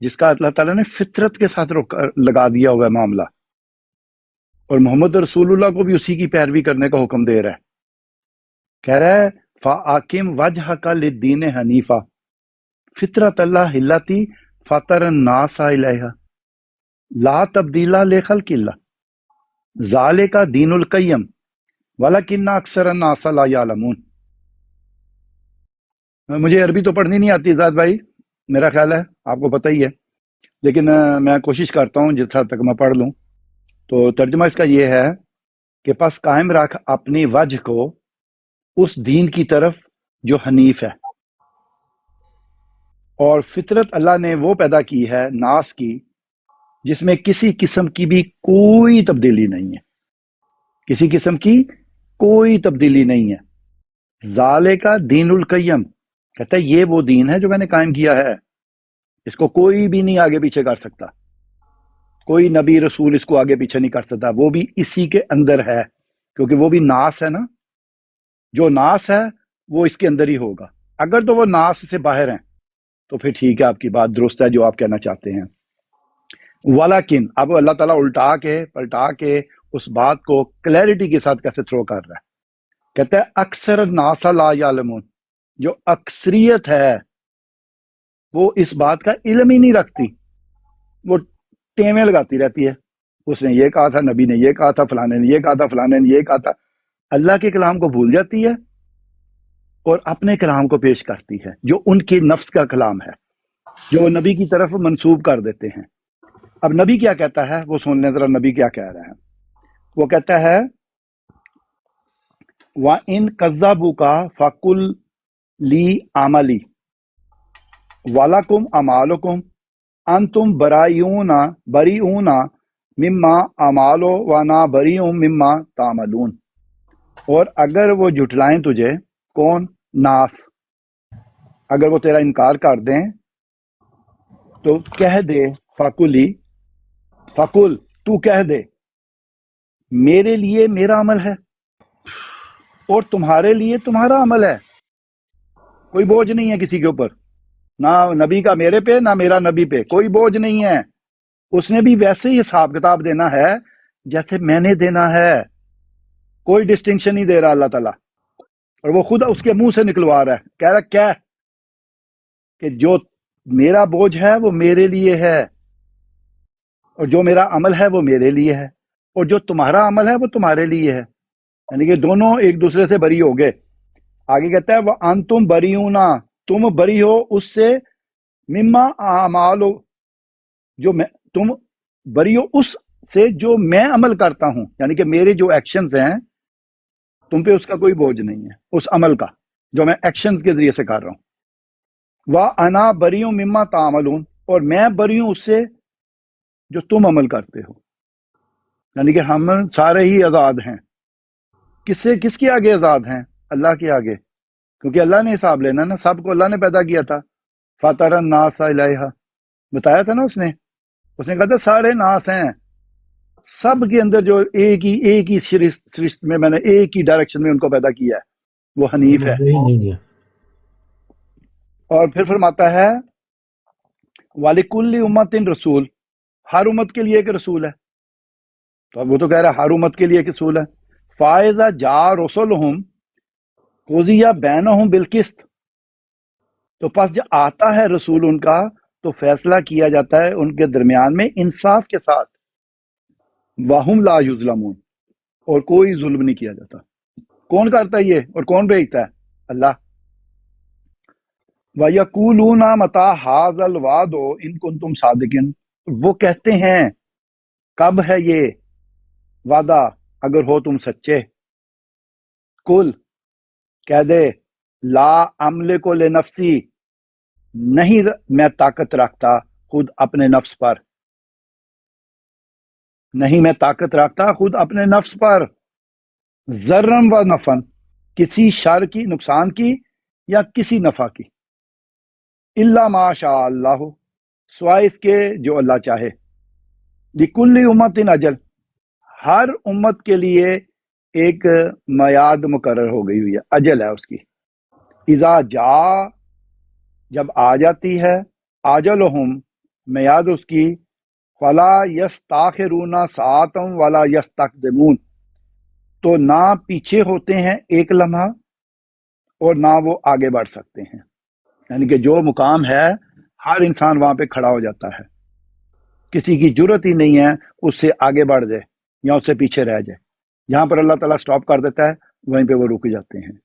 جس کا اللہ تعالیٰ نے فطرت کے ساتھ لگا دیا ہوا ہے معاملہ، اور محمد رسول اللہ کو بھی اسی کی پیروی کرنے کا حکم دے رہا ہے۔ کہہ رہا ہے فَأَقِمْ وَجْهَكَ لِلدِّينِ حَنِيفًا فطرت اللہ التی فطر الناس علیہا لا تبدیل لخلق اللہ ذالک دین القیم ولکن اکثر الناس لا یعلمون۔ مجھے عربی تو پڑھنی نہیں آتی زاد بھائی، میرا خیال ہے آپ کو پتہ ہی ہے، لیکن میں کوشش کرتا ہوں جس حد تک میں پڑھ لوں۔ تو ترجمہ اس کا یہ ہے کہ پس قائم رکھ اپنی وجہ کو اس دین کی طرف جو حنیف ہے، اور فطرت اللہ نے وہ پیدا کی ہے ناس کی جس میں کسی قسم کی بھی کوئی تبدیلی نہیں ہے، کسی قسم کی کوئی تبدیلی نہیں ہے۔ ذالک دین القیم، کہتا ہے یہ وہ دین ہے جو میں نے قائم کیا ہے، اس کو کوئی بھی نہیں آگے پیچھے کر سکتا، کوئی نبی رسول اس کو آگے پیچھے نہیں کر سکتا، وہ بھی اسی کے اندر ہے، کیونکہ وہ بھی ناس ہے نا، جو ناس ہے وہ اس کے اندر ہی ہوگا۔ اگر تو وہ ناس سے باہر ہیں تو پھر ٹھیک ہے، آپ کی بات درست ہے جو آپ کہنا چاہتے ہیں۔ ولیکن اب اللہ تعالیٰ پلٹا کے اس بات کو کلیئرٹی کے ساتھ کیسے تھرو کر رہا ہے، کہتا ہے اکثر الناس لا یعلمون، جو اکثریت ہے وہ اس بات کا علم ہی نہیں رکھتی، وہ ٹیمیں لگاتی رہتی ہے، اس نے یہ کہا تھا، نبی نے یہ کہا تھا، فلانے نے یہ کہا تھا، فلانے نے یہ کہا تھا، اللہ کے کلام کو بھول جاتی ہے اور اپنے کلام کو پیش کرتی ہے جو ان کے نفس کا کلام ہے، جو وہ نبی کی طرف منسوب کر دیتے ہیں۔ اب نبی کیا کہتا ہے وہ سن لیں ذرا، نبی کیا کہہ رہا ہے۔ وہ کہتا ہے وَإِن كَذَّبُوكَ فَقُل لِّي عَمَلِي وَلَكُمْ أَعْمَالُكُمْ أَنْتُمْ بَرِيئُونَ مِمَّا أَعْمَلُ وَأَنَا بَرِيءٌ مِمَّا تَعْمَلُونَ۔ اور اگر وہ جھٹلائیں تجھے، کون؟ ناس، اگر وہ تیرا انکار کر دیں تو کہہ دے فقل تو کہہ دے میرے لیے میرا عمل ہے اور تمہارے لیے تمہارا عمل ہے، کوئی بوجھ نہیں ہے کسی کے اوپر، نہ نبی کا میرے پہ نہ میرا نبی پہ، کوئی بوجھ نہیں ہے، اس نے بھی ویسے ہی حساب کتاب دینا ہے جیسے میں نے دینا ہے، کوئی ڈسٹنکشن نہیں دے رہا اللہ تعالیٰ، اور وہ خود اس کے منہ سے نکلوا رہا ہے، کہہ رہا کیا کہ جو میرا بوجھ ہے وہ میرے لیے ہے، اور جو میرا عمل ہے وہ میرے لیے ہے، اور جو تمہارا عمل ہے وہ تمہارے لیے ہے، یعنی کہ دونوں ایک دوسرے سے بری ہو گئے۔ آگے کہتا ہے وَأَنْتُمْ بَرِیُونَ، تم بری ہو اس سے، مما اعمالو، تم بری ہو اس سے جو میں عمل کرتا ہوں، یعنی کہ میرے جو ایکشنز ہیں تم پہ اس کا کوئی بوجھ نہیں ہے، اس عمل کا جو میں ایکشنز کے ذریعے سے کر رہا ہوں۔ وَأَنَا بَرِيءٌ مِمَّا تَعْمَلُونَ، اور میں بری ہوں اس سے جو تم عمل کرتے ہو، یعنی کہ ہم سارے ہی آزاد ہیں۔ کس کے آگے آزاد ہیں؟ اللہ کے آگے، کیونکہ اللہ نے حساب لینا نا، سب کو اللہ نے پیدا کیا تھا، فطر الناس علیہا، بتایا تھا نا اس نے کہا تھا سارے ناس ہیں، سب کے اندر جو ایک ہی سرشت میں نے ایک ہی ڈائریکشن میں ان کو پیدا کیا ہے، وہ حنیف ہے۔ اور پھر فرماتا ہے وَلِكُلِّ أُمَّةٍ رسول، ہر امت کے لیے ایک رسول ہے، تو اب وہ تو کہہ رہا ہے ہر امت کے لیے ایک رسول ہے۔ فَإِذَا جَاءَ رُسُلُهُمْ قُضِيَ بَيْنَهُمْ بِالْقِسْطِ، تو پس جب آتا ہے رسول ان کا تو فیصلہ کیا جاتا ہے ان کے درمیان میں انصاف کے ساتھ، وَهُمْ لَا يُظْلَمُونَ، اور کوئی ظلم نہیں کیا جاتا۔ کون کرتا ہے یہ اور کون بھیجتا ہے؟ اللہ۔ وَيَقُولُونَ مَتَىٰ هَٰذَا الْوَعْدُ إِن كُنتُمْ صَادِقِينَ، وہ کہتے ہیں کب ہے یہ وعدہ اگر ہو تم سچے۔ کل، کہہ دے لا املک لنفسی، نہیں میں طاقت رکھتا خود اپنے نفس پر، نہیں میں طاقت رکھتا خود اپنے نفس پر ذرم و نفن، کسی شر کی، نقصان کی یا کسی نفع کی، الا ما شاء اللہ، سوائے اس کے جو اللہ چاہے، لکل امت اجل، ہر امت کے لیے ایک میعاد مقرر ہو گئی ہوئی ہے، اجل ہے اس کی، اذا جا، جب آ جاتی ہے، اجلہم، میعاد اس کی، فلا یستاخرون ساعتا ولا یستقدمون، تو نہ پیچھے ہوتے ہیں ایک لمحہ اور نہ وہ آگے بڑھ سکتے ہیں، یعنی کہ جو مقام ہے ہر انسان وہاں پہ کھڑا ہو جاتا ہے، کسی کی جرت ہی نہیں ہے اس سے آگے بڑھ جائے یا اس سے پیچھے رہ جائے، جہاں پر اللہ تعالیٰ سٹاپ کر دیتا ہے وہیں پہ وہ رک جاتے ہیں۔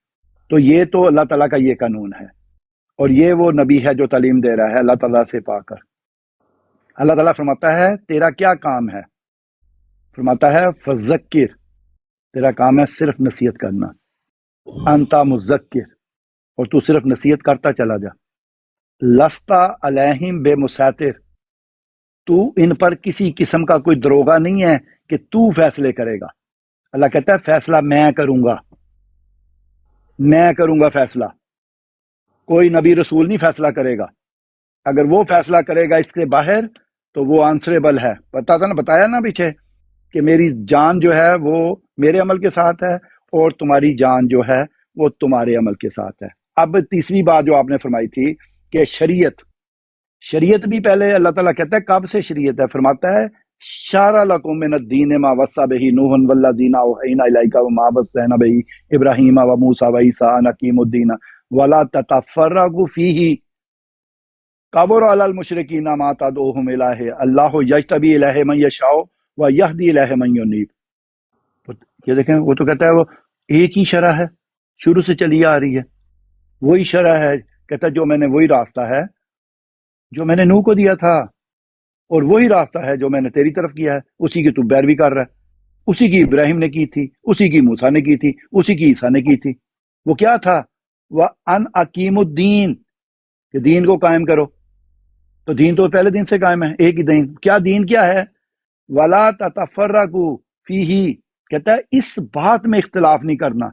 تو یہ تو اللہ تعالیٰ کا یہ قانون ہے، اور یہ وہ نبی ہے جو تعلیم دے رہا ہے اللہ تعالیٰ سے پا کر۔ اللہ تعالیٰ فرماتا ہے تیرا کیا کام ہے؟ فرماتا ہے فذکر، تیرا کام ہے صرف نصیحت کرنا، انتا مذکر، اور تو صرف نصیحت کرتا چلا جا، لستا علیہم بے مسیطر، تو ان پر کسی قسم کا کوئی دروغہ نہیں ہے کہ تو فیصلے کرے گا۔ اللہ کہتا ہے فیصلہ میں کروں گا، میں کروں گا فیصلہ، کوئی نبی رسول نہیں فیصلہ کرے گا۔ اگر وہ فیصلہ کرے گا اس کے باہر تو وہ آنسریبل ہے۔ پتا تھا نا، بتایا نا پیچھے کہ میری جان جو ہے وہ میرے عمل کے ساتھ ہے اور تمہاری جان جو ہے وہ تمہارے عمل کے ساتھ ہے۔ اب تیسری بات جو آپ نے فرمائی تھی کہ شریعت بھی پہلے اللہ تعالیٰ کہتا ہے کب سے شریعت ہے؟ فرماتا ہے شرع لکم من الدین ما وصی بہ نوح والذین اوحینا الیک وما وصینا بہ ابراہیم وموسیٰ وعیسیٰ ان اقیموا الدین ولا تتفرقوا فیہ کبر علی المشرکین ما تدعوہم الیہ اللہ یجتبی الیہ من یشاء ویہدی الیہ من ینیب۔ یہ دیکھیں، وہ تو کہتا ہے وہ ایک ہی شرع ہے، شروع سے چلی آ رہی ہے، وہی شرع ہے، کہتا ہے جو میں نے وہی راستہ ہے جو میں نے نوح کو دیا تھا، اور وہی راستہ ہے جو میں نے تیری طرف کیا ہے، اسی کی تو پیروی کر رہا ہے، اسی کی ابراہیم نے کی تھی، اسی کی موسیٰ نے کی تھی، اسی کی عیسیٰ نے کی تھی۔ وہ کیا تھا؟ وَأَنْ أَقِيمُوا الدِّينَ، کہ دین کو قائم کرو۔ تو دین تو پہلے دن سے قائم ہے، ایک ہی دین۔ کیا دین کیا ہے؟ وَلَا تَتَفَرَّقُوا فِيهِ، کہتا ہے اس بات میں اختلاف نہیں کرنا۔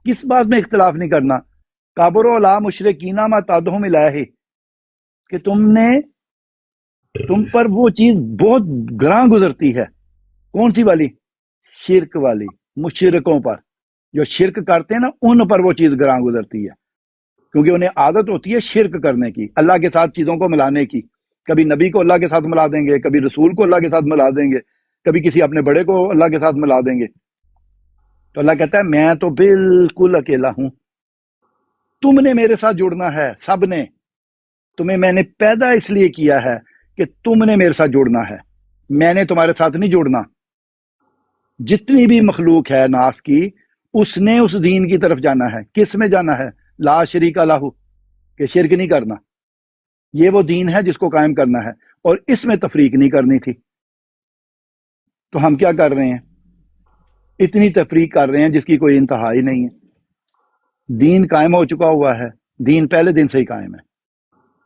کس بات میں اختلاف نہیں کرنا؟ کابر علی مشرکین ما تدعوہم الیہ، کہ تم پر وہ چیز بہت گراں گزرتی ہے۔ کون سی والی؟ شرک والی، مشرکوں پر، جو شرک کرتے ہیں نا ان پر وہ چیز گراں گزرتی ہے، کیونکہ انہیں عادت ہوتی ہے شرک کرنے کی، اللہ کے ساتھ چیزوں کو ملانے کی۔ کبھی نبی کو اللہ کے ساتھ ملا دیں گے، کبھی رسول کو اللہ کے ساتھ ملا دیں گے، کبھی کسی اپنے بڑے کو اللہ کے ساتھ ملا دیں گے۔ تو اللہ کہتا ہے میں تو بالکل اکیلا ہوں، تم نے میرے ساتھ جڑنا ہے، سب نے، تمہیں میں نے پیدا اس لیے کیا ہے کہ تم نے میرے ساتھ جڑنا ہے، میں نے تمہارے ساتھ نہیں جڑنا۔ جتنی بھی مخلوق ہے ناس کی، اس نے اس دین کی طرف جانا ہے۔ کس میں جانا ہے؟ لا شریک لہ، کہ شرک نہیں کرنا۔ یہ وہ دین ہے جس کو قائم کرنا ہے، اور اس میں تفریق نہیں کرنی تھی۔ تو ہم کیا کر رہے ہیں؟ اتنی تفریق کر رہے ہیں جس کی کوئی انتہا ہی نہیں ہے۔ دین قائم ہو چکا ہوا ہے، دین پہلے دن سے ہی قائم ہے،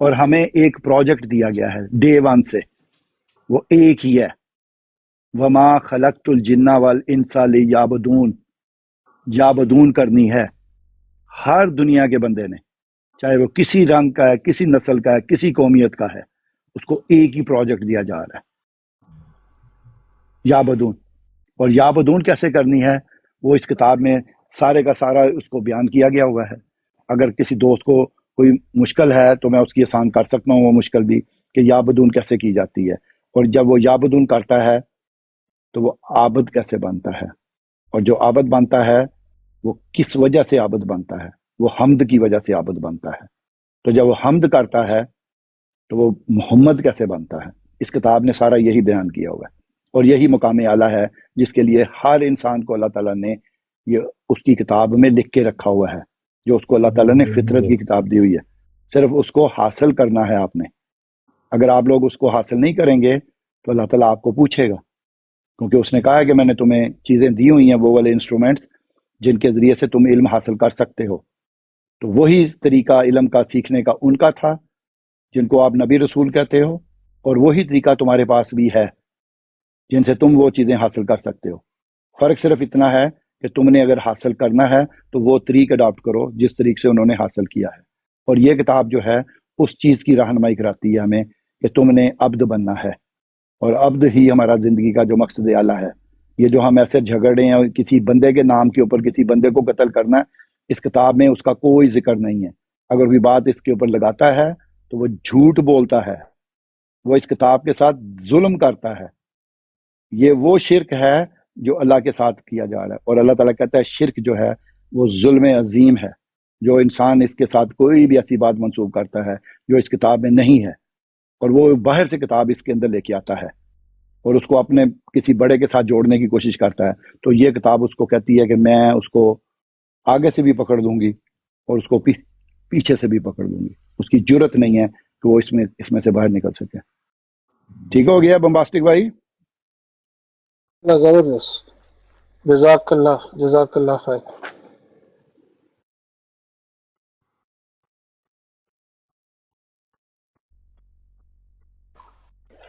اور ہمیں ایک پروجیکٹ دیا گیا ہے ڈے ون سے، وہ ایک ہی ہے، وما خلقت الجن والانس لیعبدون، یعبدون کرنی ہے ہر دنیا کے بندے نے، چاہے وہ کسی رنگ کا ہے، کسی نسل کا ہے، کسی قومیت کا ہے، اس کو ایک ہی پروجیکٹ دیا جا رہا ہے، یعبدون۔ اور یعبدون کیسے کرنی ہے وہ اس کتاب میں سارے کا سارا اس کو بیان کیا گیا ہوا ہے۔ اگر کسی دوست کو کوئی مشکل ہے تو میں اس کی آسان کر سکتا ہوں وہ مشکل بھی، کہ یعبدون کیسے کی جاتی ہے، اور جب وہ یعبدون کرتا ہے تو وہ عابد کیسے بنتا ہے، اور جو عابد بنتا ہے وہ کس وجہ سے عابد بنتا ہے، وہ حمد کی وجہ سے عابد بنتا ہے۔ تو جب وہ حمد کرتا ہے تو وہ محمد کیسے بنتا ہے، اس کتاب نے سارا یہی بیان کیا ہوا ہے، اور یہی مقام اعلیٰ ہے جس کے لیے ہر انسان کو اللہ تعالیٰ نے یہ اس کی کتاب میں لکھ کے رکھا ہوا ہے، جو اس کو اللہ تعالیٰ نے فطرت کی کتاب دی ہوئی ہے، صرف اس کو حاصل کرنا ہے آپ نے۔ اگر آپ لوگ اس کو حاصل نہیں کریں گے تو اللہ تعالیٰ آپ کو پوچھے گا، کیونکہ اس نے کہا ہے کہ میں نے تمہیں چیزیں دی ہوئی ہیں، وہ والے انسٹرومنٹس جن کے ذریعے سے تم علم حاصل کر سکتے ہو۔ تو وہی طریقہ علم کا سیکھنے کا ان کا تھا جن کو آپ نبی رسول کہتے ہو، اور وہی طریقہ تمہارے پاس بھی ہے جن سے تم وہ چیزیں حاصل کر سکتے ہو. فرق صرف اتنا ہے کہ تم نے اگر حاصل کرنا ہے تو وہ طریق اڈاپٹ کرو جس طریق سے انہوں نے حاصل کیا ہے. اور یہ کتاب جو ہے اس چیز کی رہنمائی کراتی ہے ہمیں کہ تم نے عبد بننا ہے، اور عبد ہی ہمارا زندگی کا جو مقصد اعلیٰ ہے. یہ جو ہم ایسے جھگڑے ہیں اور کسی بندے کے نام کے اوپر کسی بندے کو قتل کرنا ہے، اس کتاب میں اس کا کوئی ذکر نہیں ہے. اگر کوئی بات اس کے اوپر لگاتا ہے تو وہ جھوٹ بولتا ہے، وہ اس کتاب کے ساتھ ظلم کرتا ہے. یہ وہ شرک ہے جو اللہ کے ساتھ کیا جا رہا ہے، اور اللہ تعالیٰ کہتا ہے شرک جو ہے وہ ظلم عظیم ہے. جو انسان اس کے ساتھ کوئی بھی ایسی بات منسوب کرتا ہے جو اس کتاب میں نہیں ہے، اور وہ باہر سے کتاب اس کے اندر لے کے آتا ہے اور اس کو اپنے کسی بڑے کے ساتھ جوڑنے کی کوشش کرتا ہے، تو یہ کتاب اس کو کہتی ہے کہ میں اس کو آگے سے بھی پکڑ دوں گی اور اس کو پیچھے سے بھی پکڑ دوں گی. اس کی جرت نہیں ہے کہ وہ اس میں سے باہر نکل سکے. ٹھیک ہو گیا بمباسٹک بھائی؟ زبردست. جزاک اللہ خیر.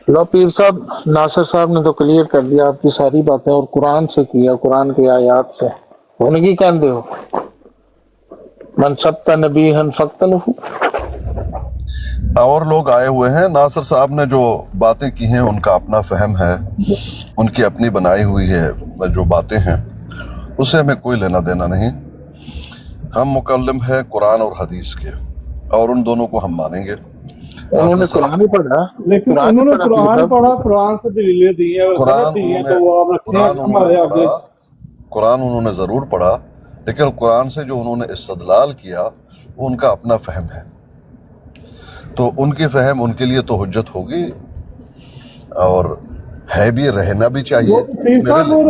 لو پیر صاحب، ناصر صاحب نے تو کلیئر کر دیا آپ کی ساری باتیں، اور قرآن سے کیا، قرآن کی آیات سے. ہونے کی کہندے ہو من سبت نبیہا فقتلہ. اور لوگ آئے ہوئے ہیں. ناصر صاحب نے جو باتیں کی ہیں ان کا اپنا فہم ہے، ان کی اپنی بنائی ہوئی ہے جو باتیں ہیں، اس سے ہمیں کوئی لینا دینا نہیں. ہم مکلم ہیں قرآن اور حدیث کے، اور ان دونوں کو ہم مانیں گے. انہوں نے قرآن ہی پڑھا، لیکن انہوں نے قرآن پڑھا، قرآن سے دلیلیں دی ہیں، قرآن دی ہیں، تو وہ آپ رکھیں ہمارے آگے. قرآن انہوں نے ضرور پڑھا، لیکن قرآن سے جو انہوں نے استدلال کیا وہ ان کا اپنا فہم ہے. تو ان کی فہم ان کے لیے تو حجت ہوگی، اور ہے بھی، رہنا بھی چاہیے. وہ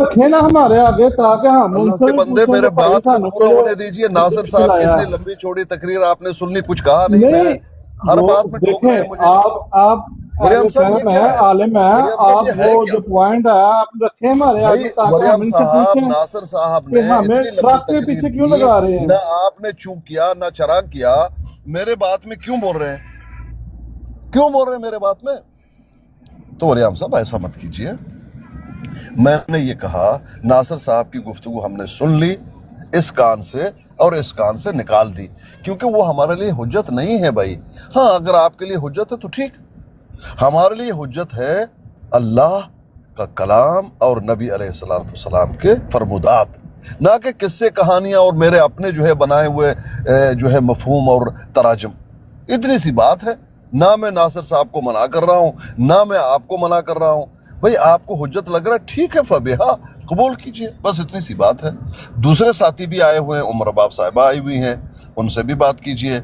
رکھے نا ہمارے آگے تاکہ ہم ان سے بندے میرے بات کو پورا ہونے دیجئے. ناصر صاحب کی اتنی لمبی چوڑی تقریر آپ نے سننی، کچھ کہا نہیں. میں ہر بات میں ٹوک رہے ہیں مجھے. آپ عالم ہے، آپ وہ جو پوائنٹ ہے آپ رکھیں ہمارے آگے تاکہ ہم ان سے پوچھیں. ناصر صاحب نے ہمیں ٹرک کے پیچھے کیوں لگا رہے ہیں؟ نہ آپ نے چوں کیا نہ چراغ کیا. میرے بات میں کیوں بول رہے ہیں؟ کیوں بول رہے ہیں میرے بات میں؟ تو ریام صاحب ایسا مت کیجئے. میں نے یہ کہا ناصر صاحب کی گفتگو ہم نے سن لی اس کان سے اور اس کان سے نکال دی، کیونکہ وہ ہمارے لیے حجت نہیں ہے بھائی. ہاں اگر آپ کے لیے حجت ہے تو ٹھیک، ہمارے لیے حجت ہے اللہ کا کلام اور نبی علیہ السلام کے فرمودات، نہ کہ قصے کہانیاں اور میرے اپنے جو ہے بنائے ہوئے جو ہے مفہوم اور تراجم. اتنی سی بات ہے. نہ میں ناصر صاحب کو منع کر رہا ہوں، نہ میں آپ کو منع کر رہا ہوں. بھئی آپ کو حجت لگ رہا ہے، ٹھیک ہے، فبیہا، قبول کیجئے. بس اتنی سی بات ہے. دوسرے ساتھی بھی آئے ہوئے ہیں، عمر باب صاحبہ آئی ہوئی ہیں، ان سے بھی بات کیجئے.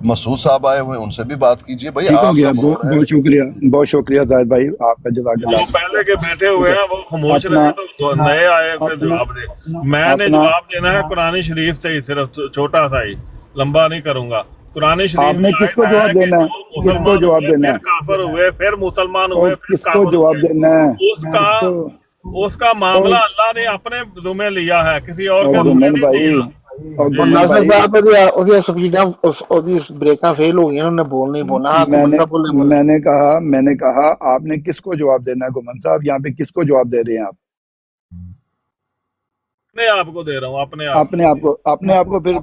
مسعود صاحب آئے ہوئے ہیں، ان سے بھی بات کیجئے. بھئی ٹھیک آپ ہو گیا. بہت شکریہ، بہت شکریہ زاہد بھائی، آپ کا جزاک وہ اللہ. پہلے کے بیٹھے ہوئے ہیں وہ خاموش رہے تو نئے آئے تھے جواب دے. میں نے جواب دینا ہے قرآن شریف سے ہی، صرف چھوٹا سا ہی، لمبا نہیں کروں گا. قرآن آپ شریف نے کس کو جواب دینا ہے؟ کس کو جواب دینا پھر ہے؟ کافر ہوئے، پھر مسلمان ہوئے، پھر کس کو کافر جواب ہوئے. دینا ہے؟ اس کا معاملہ اللہ نے اپنے ذمہ لیا ہے، کسی اور کے ذمہ نہیں لیا. ناصر صاحب ਉਹਦੀਆਂ ਸਪੀਡਾਂ ਉਹਦੀ ਬ੍ਰੇਕਾਂ ਫੇਲ ਹੋ ਗਈਆਂ، ਉਹਨੇ بول نہیں بولنا. میں نے کہا آپ نے کس کو جواب دینا ہے گومن صاحب؟ یہاں پہ کس کو جواب دے رہے ہیں آپ؟ اپنے آپ کو دے رہا ہوں، اپنے آپ کو پھر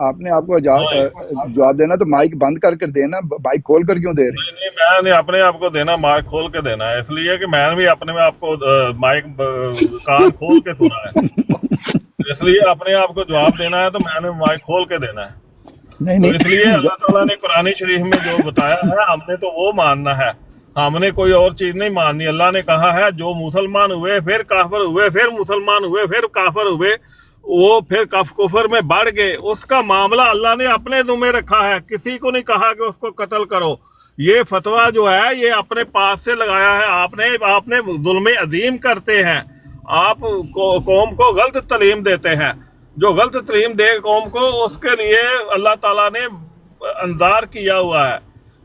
اپنے آپ کو جواب دینا تو مائک بند کر دینا، مائک کھول کر کیوں دے رہے ہیں؟ نہیں، میں نے اپنے آپ کو دینا، مائک کھول کے دینا ہے، اس لیے کہ میں نے بھی اپنے آپ کو مائک کان کھول کے سنا ہے، اس لیے اپنے آپ کو جواب دینا ہے تو میں نے مائک کھول کے دینا ہے. تو اس لیے اللہ تعالیٰ نے قرآن شریف میں جو بتایا ہے ہم نے تو وہ ماننا ہے، ہم نے کوئی اور چیز نہیں ماننی. اللہ نے کہا ہے جو مسلمان ہوئے پھر کافر ہوئے، پھر مسلمان ہوئے پھر کافر ہوئے، وہ پھر کفر میں بڑھ گئے، اس کا معاملہ اللہ نے اپنے ذمہ رکھا ہے. کسی کو نہیں کہا کہ اس کو قتل کرو. یہ فتویٰ جو ہے یہ اپنے پاس سے لگایا ہے. آپ نے ظلم عظیم کرتے ہیں، آپ قوم کو غلط تعلیم دیتے ہیں. جو غلط تعلیم دے قوم کو، اس کے لیے اللہ تعالیٰ نے انذار کیا ہوا ہے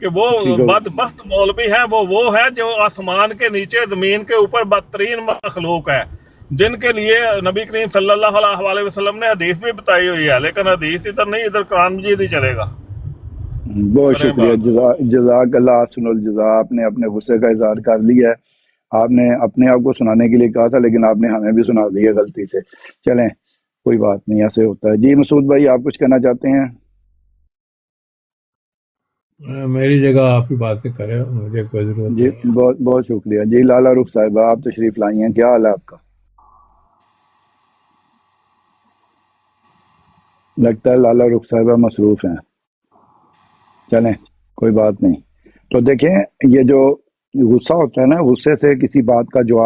کہ وہ بدبخت مولوی ہیں. وہ ہے جو آسمان کے نیچے زمین کے اوپر بدترین مخلوق ہے، جن کے لیے نبی کریم صلی اللہ علیہ وسلم نے حدیث بھی بتائی ہوئی ہے، لیکن حدیث ادھر نہیں، ادھر قرآن مجید ہی چلے گا. بہت شکریہ، جزاک اللہ حسن الجزا. آپ نے اپنے غصے کا اظہار کر لیا ہے. آپ نے اپنے آپ کو سنانے کے لیے کہا تھا لیکن آپ نے ہمیں بھی سنا دیا غلطی سے. چلیں کوئی بات نہیں، ایسے ہوتا ہے. جی مسعود بھائی آپ کچھ کہنا چاہتے ہیں؟ میری جگہ آپ ہی باتیں کریں، مجھے کوئی ضرورت جی نہیں ہے. بہت بہت شکریہ. جی لالا رخ صاحبہ آپ تشریف لائی ہیں، کیا حال ہے آپ کا؟ لگتا ہے لالا رخ صاحبہ مصروف ہیں. چلیں کوئی بات نہیں. تو دیکھیں یہ جو غصہ ہوتا ہے نا، غصے سے کسی بات کا جواب